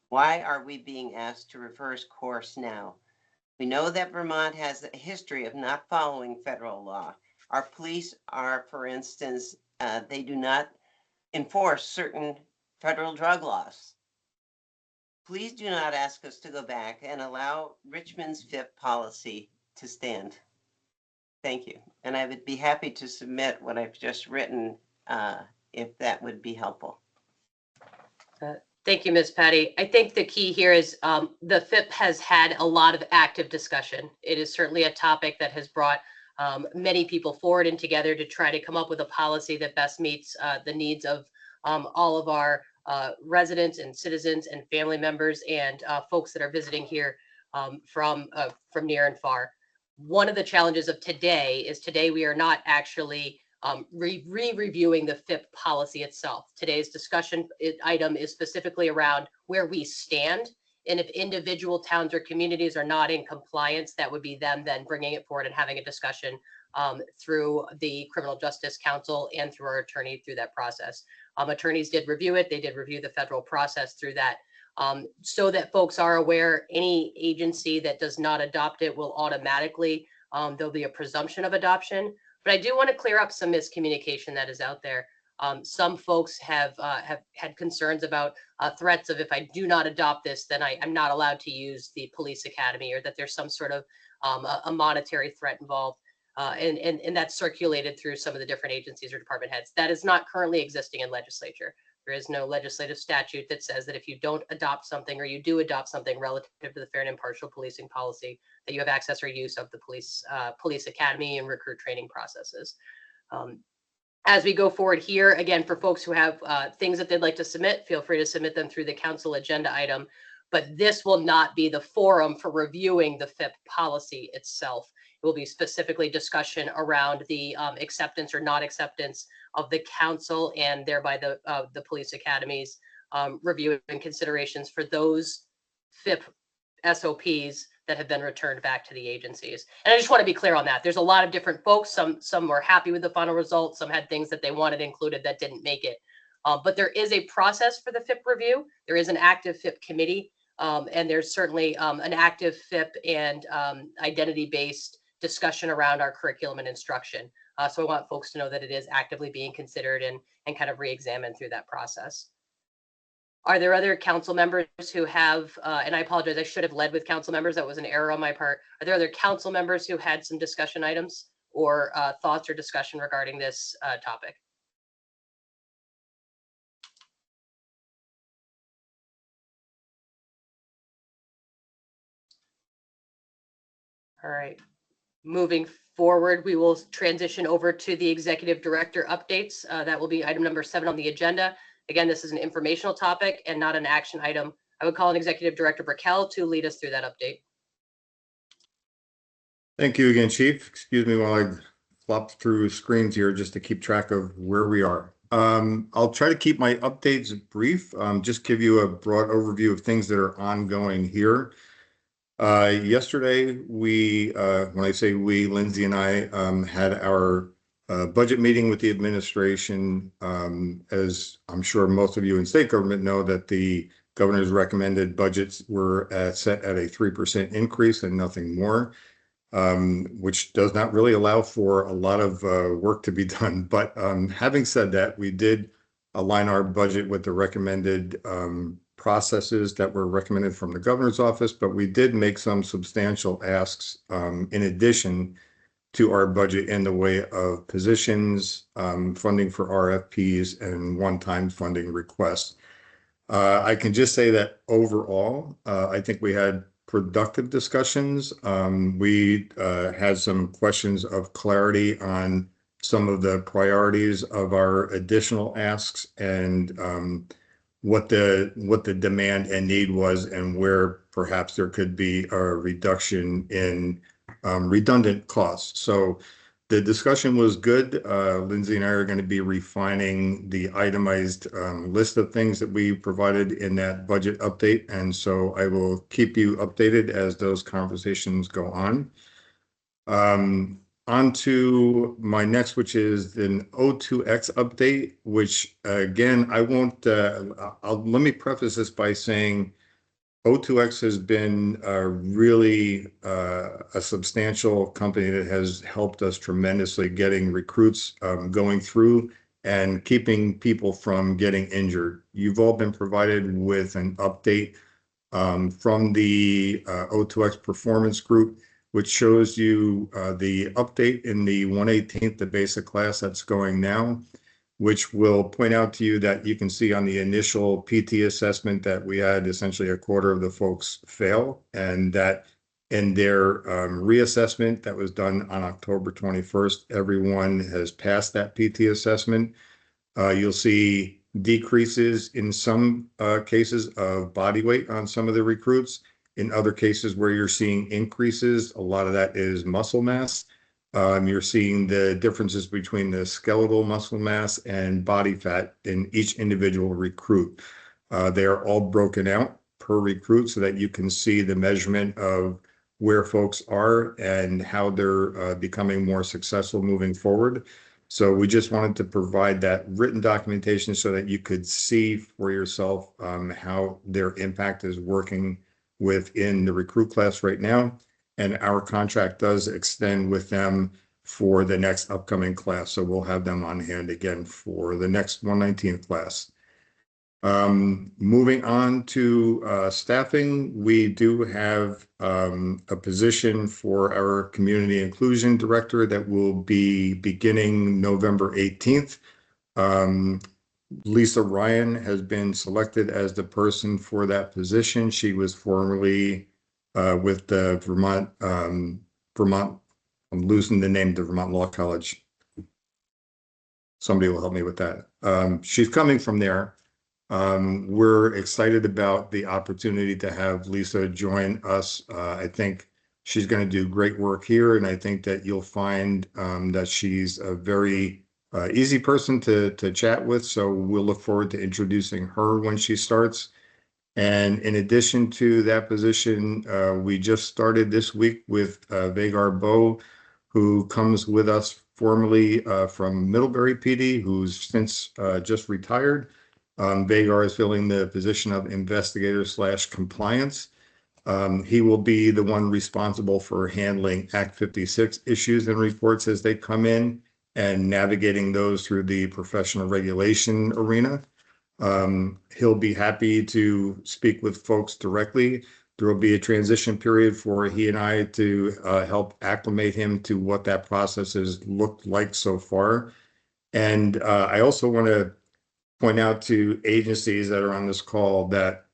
Why are we being asked to reverse course now? We know that Vermont has a history of not following federal law. Our police are, for instance, they do not enforce certain federal drug laws. Please do not ask us to go back and allow Richmond's FIP policy to stand. Thank you. And I would be happy to submit what I've just written if that would be helpful. Thank you, Ms. Patty. I think the key here is the FIP has had a lot of active discussion. It is certainly a topic that has brought many people forward and together to try to come up with a policy that best meets the needs of all of our residents and citizens and family members and folks that are visiting here from near and far. One of the challenges of today is we are not actually reviewing the FIP policy itself. Today's discussion item is specifically around where we stand, and if individual towns or communities are not in compliance, that would be them then bringing it forward and having a discussion through the Criminal Justice Council and through our attorney through that process. Attorneys did review it. They did review the federal process through that. So that folks are aware, any agency that does not adopt it will automatically, there'll be a presumption of adoption. But I do want to clear up some miscommunication that is out there. Some folks have had concerns about threats of if I do not adopt this, then I'm not allowed to use the police academy, or that there's some sort of a monetary threat involved. And that's circulated through some of the different agencies or department heads. That is not currently existing in legislature. There is no legislative statute that says that if you don't adopt something or you do adopt something relative to the fair and impartial policing policy, that you have access or use of the police academy and recruit training processes. As we go forward here, again, for folks who have things that they'd like to submit, feel free to submit them through the council agenda item. But this will not be the forum for reviewing the FIP policy itself. It will be specifically discussion around the acceptance or not acceptance of the council and thereby the police academies, review and considerations for those FIP SOPs that have been returned back to the agencies. And I just want to be clear on that. There's a lot of different folks. Some were happy with the final result. Some had things that they wanted included that didn't make it. But there is a process for the FIP review. There is an active FIP committee, and there's certainly an active FIP and identity-based discussion around our curriculum and instruction. So I want folks to know that it is actively being considered and kind of re-examined through that process. Are there other council members who have, and I apologize, I should have led with council members. That was an error on my part. Are there other council members who had some discussion items or thoughts or discussion regarding this topic? All right. Moving forward, we will transition over to the executive director updates. That will be item number 7 on the agenda. Again, this is an informational topic and not an action item. I would call on Executive Director Burkell to lead us through that update. Thank you again, Chief. Excuse me while I flop through screens here just to keep track of where we are. I'll try to keep my updates brief, just give you a broad overview of things that are ongoing here. Yesterday, when I say we, Lindsay and I, had our budget meeting with the administration. As I'm sure most of you in state government know, that the governor's recommended budgets were set at a 3% increase and nothing more, which does not really allow for a lot of work to be done. But having said that, we did align our budget with the recommended processes that were recommended from the governor's office, but we did make some substantial asks in addition to our budget in the way of positions, funding for RFPs, and one-time funding requests. I can just say that overall, I think we had productive discussions. We had some questions of clarity on some of the priorities of our additional asks and what the demand and need was, and where perhaps there could be a reduction in redundant costs. So the discussion was good. Lindsay and I are going to be refining the itemized list of things that we provided in that budget update. And so I will keep you updated as those conversations go on. On to my next, which is an O2X update, which again, I won't, let me preface this by saying O2X has been really a substantial company that has helped us tremendously getting recruits going through and keeping people from getting injured. You've all been provided with an update from the O2X Performance Group, which shows you the update in the 118th, the basic class that's going now, which will point out to you that you can see on the initial PT assessment that we had essentially a quarter of the folks fail, and that in their reassessment that was done on October 21st, everyone has passed that PT assessment. You'll see decreases in some cases of body weight on some of the recruits. In other cases where you're seeing increases, a lot of that is muscle mass. You're seeing the differences between the skeletal muscle mass and body fat in each individual recruit. They are all broken out per recruit so that you can see the measurement of where folks are and how they're becoming more successful moving forward. So we just wanted to provide that written documentation so that you could see for yourself how their impact is working within the recruit class right now. And our contract does extend with them for the next upcoming class. So we'll have them on hand again for the next 119th class. Moving on to staffing, we do have a position for our community inclusion director that will be beginning November 18th. Lisa Ryan has been selected as the person for that position. She was formerly with the Vermont, I'm losing the name, the Vermont Law College. Somebody will help me with that. She's coming from there. We're excited about the opportunity to have Lisa join us. I think She's going to do great work here, and I think that you'll find that she's a very easy person to chat with. So we'll look forward to introducing her when she starts. And in addition to that position, we just started this week with Vagar Bowe, who comes with us formally from Middlebury PD, who's since just retired. Vagar is filling the position of investigator / compliance. He will be the one responsible for handling Act 56 issues and reports as they come in and navigating those through the professional regulation arena. He'll be happy to speak with folks directly. There will be a transition period for he and I to help acclimate him to what that process has looked like so far. And I also want to point out to agencies that are on this call that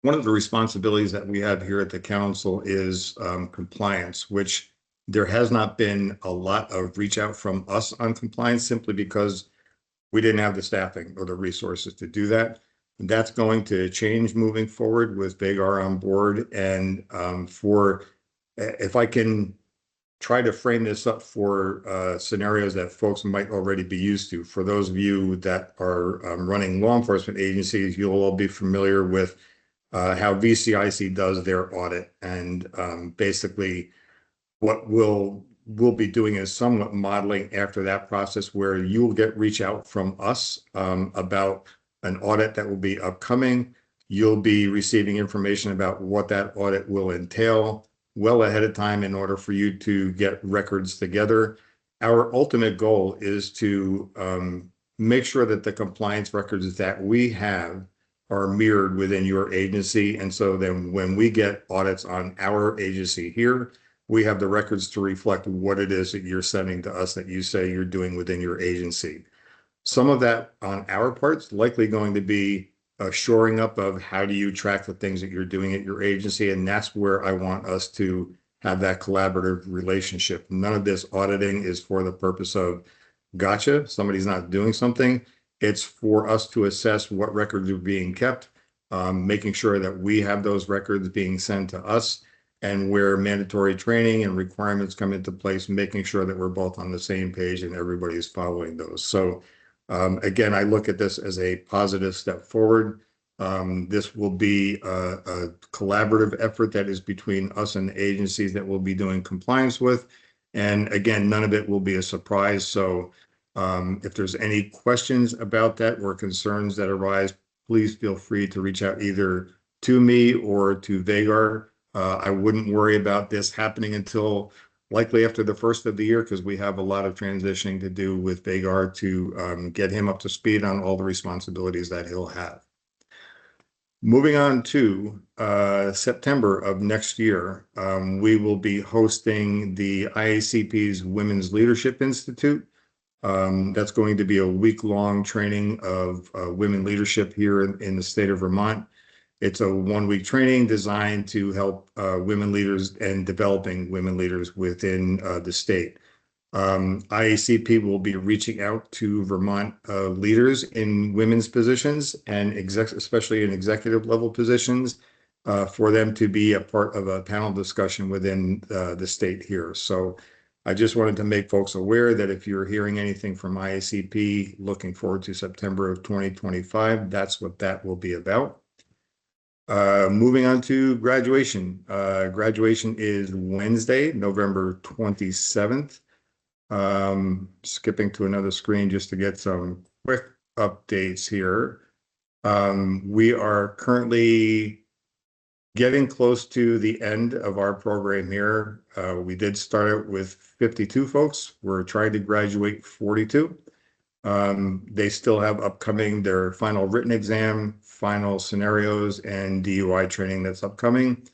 one of the responsibilities that we have here at the council is compliance, which there has not been a lot of reach out from us on compliance simply because we didn't have the staffing or the resources to do that. That's going to change moving forward with Vagar on board. And if I can try to frame this up for scenarios that folks might already be used to, for those of you that are running law enforcement agencies, you'll all be familiar with how VCIC does their audit. And basically what we'll be doing is somewhat modeling after that process where you'll get reach out from us about an audit that will be upcoming. You'll be receiving information about what that audit will entail well ahead of time in order for you to get records together. Our ultimate goal is to make sure that the compliance records that we have are mirrored within your agency. And so then when we get audits on our agency here, we have the records to reflect what it is that you're sending to us that you say you're doing within your agency. Some of that on our part's likely going to be a shoring up of how do you track the things that you're doing at your agency. And that's where I want us to have that collaborative relationship. None of this auditing is for the purpose of gotcha, somebody's not doing something. It's for us to assess what records are being kept, making sure that we have those records being sent to us, and where mandatory training and requirements come into place, making sure that we're both on the same page and everybody is following those. So again, I look at this as a positive step forward. This will be a collaborative effort that is between us and the agencies that we'll be doing compliance with. And again, none of it will be a surprise. So if there's any questions about that or concerns that arise, please feel free to reach out either to me or to Vagar. I wouldn't worry about this happening until likely after the first of the year, because we have a lot of transitioning to do with Vagar to get him up to speed on all the responsibilities that he'll have. Moving on to September of next year, we will be hosting the IACP's Women's Leadership Institute. That's going to be a week-long training of women leadership here in the state of Vermont. It's a one-week training designed to help women leaders and developing women leaders within the state. IACP will be reaching out to Vermont leaders in women's positions and especially in executive level positions for them to be a part of a panel discussion within the state here. So I just wanted to make folks aware that if you're hearing anything from IACP, looking forward to September of 2025, that's what that will be about. Moving on to graduation. Graduation is Wednesday, November 27th. Skipping to another screen just to get some quick updates here. We are currently getting close to the end of our program here. We did start out with 52 folks. We're trying to graduate 42. They still have upcoming their final written exam, final scenarios, and DUI training that's upcoming.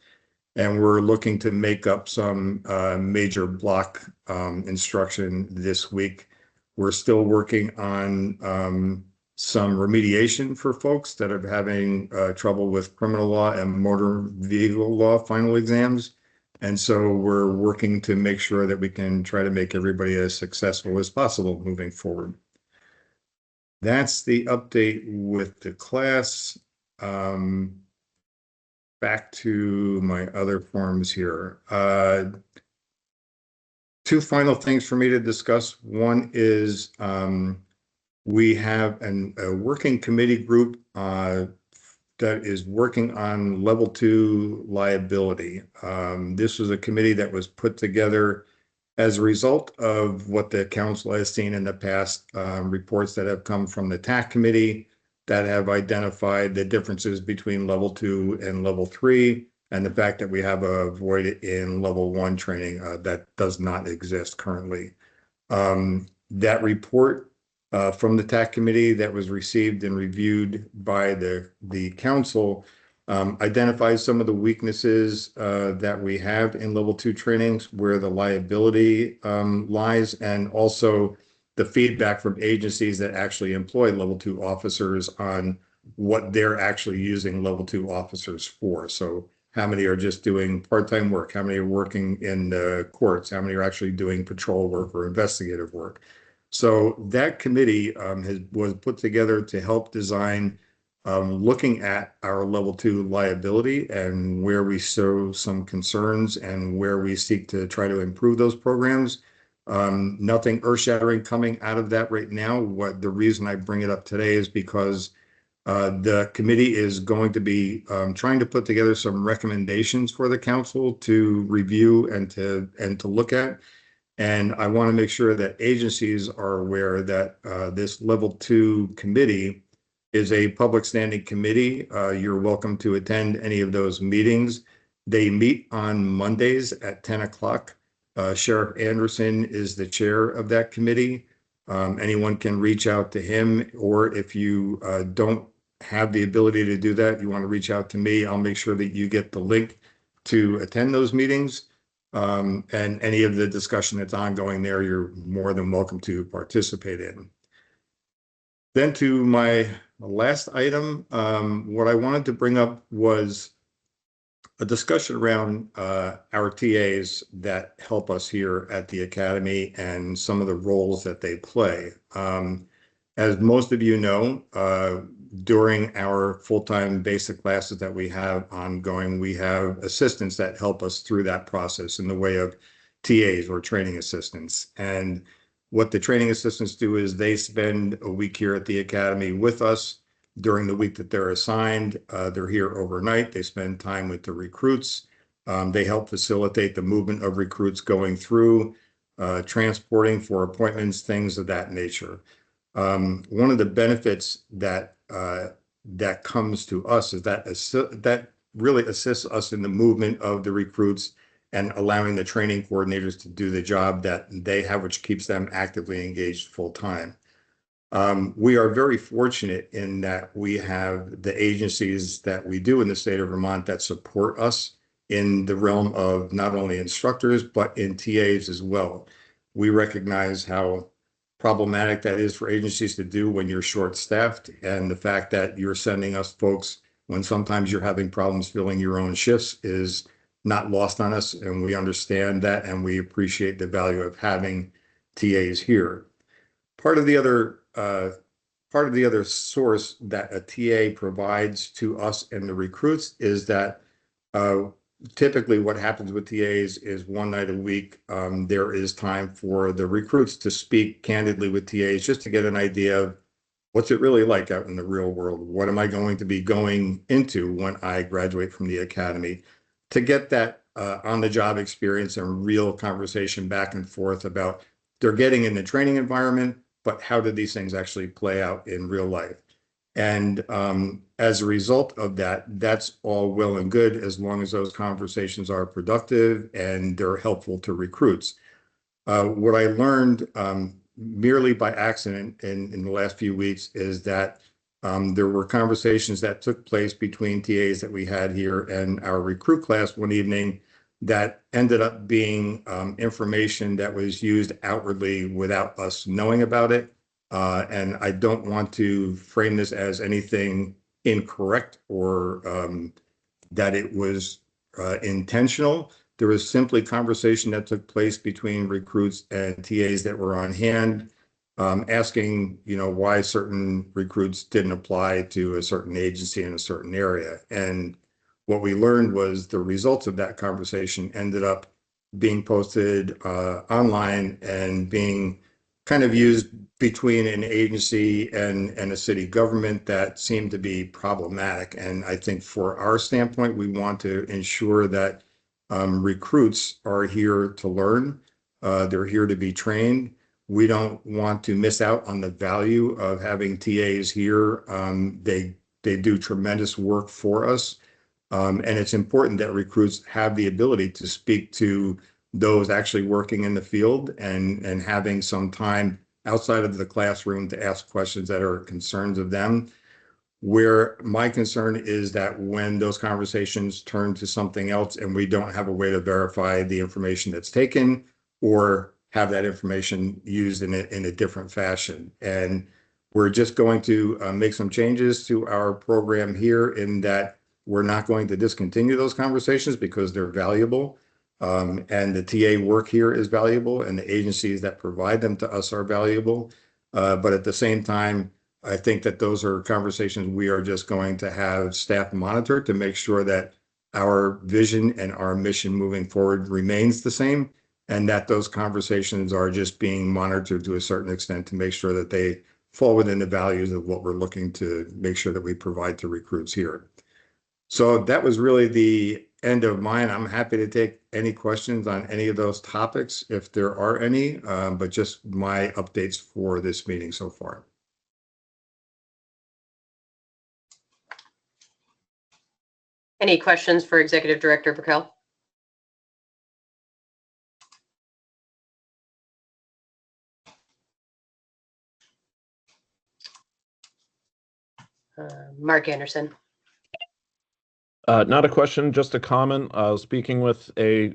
And we're looking to make up some major block instruction this week. We're still working on some remediation for folks that are having trouble with criminal law and motor vehicle law final exams. And so we're working to make sure that we can try to make everybody as successful as possible moving forward. That's the update with the class. back to my other forms here. Two final things for me to discuss. One is we have a working committee group that is working on level 2 liability. This was a committee that was put together as a result of what the council has seen in the past, reports that have come from the TAC committee that have identified the differences between level 2 and level 3, and the fact that we have a void in level 1 training that does not exist currently. That report from the TAC committee that was received and reviewed by the council identifies some of the weaknesses that we have in level 2 trainings, where the liability lies, and also the feedback from agencies that actually employ level 2 officers on what they're actually using level 2 officers for. So how many are just doing part-time work? How many are working in the courts? How many are actually doing patrol work or investigative work? So that committee was put together to help design looking at our level 2 liability and where we show some concerns and where we seek to try to improve those programs. Nothing earth-shattering coming out of that right now. The reason I bring it up today is because the committee is going to be trying to put together some recommendations for the council to review and to look at. And I want to make sure that agencies are aware that this level 2 committee is a public standing committee. You're welcome to attend any of those meetings. They meet on Mondays at 10 o'clock. Sheriff Anderson is the chair of that committee. Anyone can reach out to him, or if you don't have the ability to do that, you want to reach out to me, I'll make sure that you get the link to attend those meetings. And any of the discussion that's ongoing there, you're more than welcome to participate in. Then to my last item, what I wanted to bring up was a discussion around our TAs that help us here at the Academy and some of the roles that they play. As most of you know, during our full-time basic classes that we have ongoing, we have assistants that help us through that process in the way of TAs or training assistants. And what the training assistants do is they spend a week here at the Academy with us during the week that they're assigned. They're here overnight. They spend time with the recruits. They help facilitate the movement of recruits going through, transporting for appointments, things of that nature. One of the benefits that that comes to us is that really assists us in the movement of the recruits and allowing the training coordinators to do the job that they have, which keeps them actively engaged full time. We are very fortunate in that we have the agencies that we do in the state of Vermont that support us in the realm of not only instructors, but in TAs as well. We recognize how problematic that is for agencies to do when you're short-staffed, and the fact that you're sending us folks when sometimes you're having problems filling your own shifts is not lost on us, and we understand that, and we appreciate the value of having TAs here. Part of the other source that a TA provides to us and the recruits is that typically what happens with TAs is one night a week, there is time for the recruits to speak candidly with TAs just to get an idea of what's it really like out in the real world? What am I going to be going into when I graduate from the Academy? To get that on-the-job experience and real conversation back and forth about they're getting in the training environment, but how do these things actually play out in real life? And as a result of that, that's all well and good as long as those conversations are productive and they're helpful to recruits. What I learned merely by accident in the last few weeks is that there were conversations that took place between TAs that we had here and our recruit class one evening that ended up being information that was used outwardly without us knowing about it. And I don't want to frame this as anything incorrect or that it was intentional. There was simply conversation that took place between recruits and TAs that were on hand, asking, why certain recruits didn't apply to a certain agency in a certain area. And what we learned was the results of that conversation ended up being posted online and being kind of used between an agency and a city government that seemed to be problematic. And I think for our standpoint, we want to ensure that recruits are here to learn. They're here to be trained. We don't want to miss out on the value of having TAs here. They do tremendous work for us. And it's important that recruits have the ability to speak to those actually working in the field and having some time outside of the classroom to ask questions that are concerns of them. Where my concern is that when those conversations turn to something else and we don't have a way to verify the information that's taken or have that information used in a different fashion. And we're just going to make some changes to our program here in that we're not going to discontinue those conversations because they're valuable. And the TA work here is valuable and the agencies that provide them to us are valuable. But at the same time, I think that those are conversations we are just going to have staff monitor to make sure that our vision and our mission moving forward remains the same, and that those conversations are just being monitored to a certain extent to make sure that they fall within the values of what we're looking to make sure that we provide to recruits here. So that was really the end of mine. I'm happy to take any questions on any of those topics if there are any, but just my updates for this meeting so far. Any questions for Executive Director Burkell? Mark Anderson. Not a question, just a comment. Speaking with a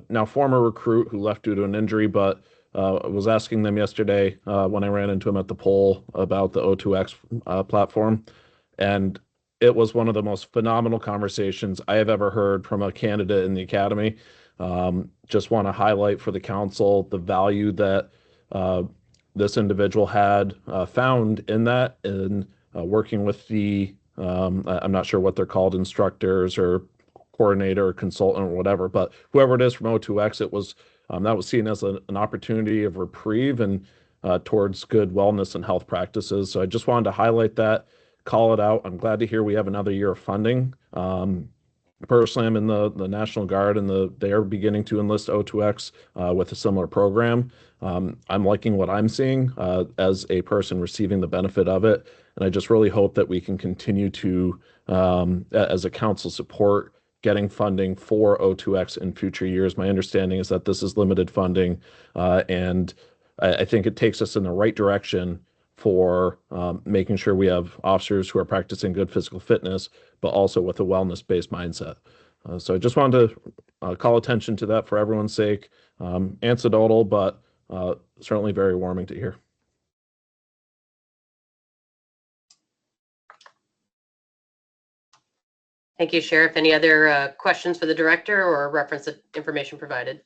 now former recruit who left due to an injury, but was asking them yesterday when I ran into him at the poll about the O2X platform. And it was one of the most phenomenal conversations I have ever heard from a candidate in the academy. Just want to highlight for the council the value that this individual had found in that, in working with the I'm not sure what they're called, instructors or coordinator or consultant or whatever, but whoever it is from O2X, it was that was seen as an opportunity of reprieve and towards good wellness and health practices. So I just wanted to highlight that, call it out. I'm glad to hear we have another year of funding. Personally, I'm in the National Guard, and they are beginning to enlist O2X with a similar program. I'm liking what I'm seeing as a person receiving the benefit of it. And I just really hope that we can continue to, as a council, support getting funding for O2X in future years. My understanding is that this is limited funding, and I think it takes us in the right direction for making sure we have officers who are practicing good physical fitness, but also with a wellness-based mindset. So I just wanted to call attention to that for everyone's sake. Anecdotal, but certainly very warming to hear. Thank you, Sheriff. Any other questions for the director or reference the information provided?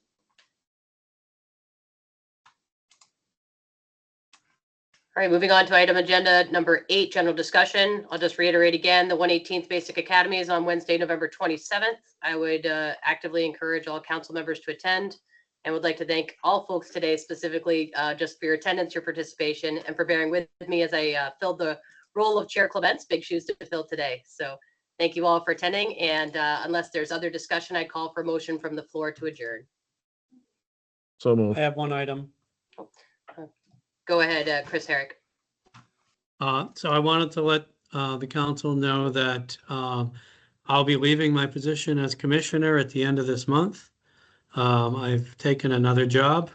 All right, moving on to item agenda number 8, general discussion. I'll just reiterate again, the 118th Basic Academy is on Wednesday, November 27th. I would actively encourage all council members to attend, and would like to thank all folks today, specifically just for your attendance, your participation, and for bearing with me as I filled the role of Chair Clements. Big shoes to fill today. So thank you all for attending, and unless there's other discussion, I call for motion from the floor to adjourn. So moved. I have one item. Go ahead, Chris Herrick. So I wanted to let the council know that I'll be leaving my position as commissioner at the end of this month. I've taken another job,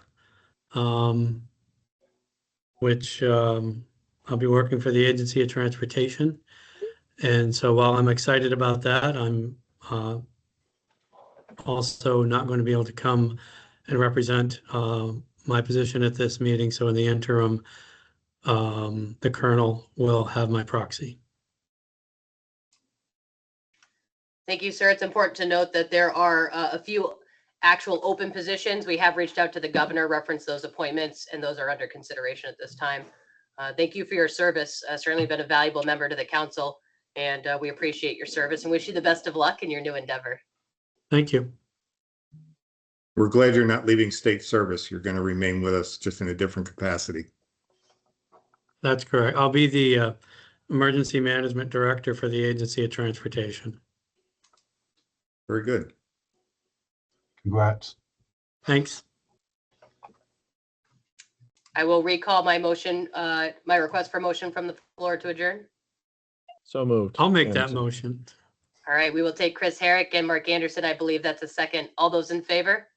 which I'll be working for the Agency of Transportation. And so while I'm excited about that, I'm also not going to be able to come and represent my position at this meeting. So in the interim, the colonel will have my proxy. Thank you, sir. It's important to note that there are a few actual open positions. We have reached out to the governor, referenced those appointments, and those are under consideration at this time. Thank you for your service. Certainly been a valuable member to the council. And we appreciate your service and wish you the best of luck in your new endeavor. Thank you. We're glad you're not leaving state service. You're going to remain with us just in a different capacity. That's correct. I'll be the Emergency Management Director for the Agency of Transportation. Very good. Congrats. Thanks. I will recall my motion, my request for motion from the floor to adjourn. So moved. I'll make that motion. All right, we will take Chris Herrick and Mark Anderson. I believe that's a second. All those in favor?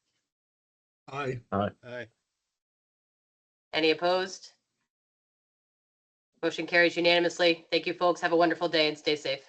Aye. Aye. Any opposed? Motion carries unanimously. Thank you, folks. Have a wonderful day and stay safe.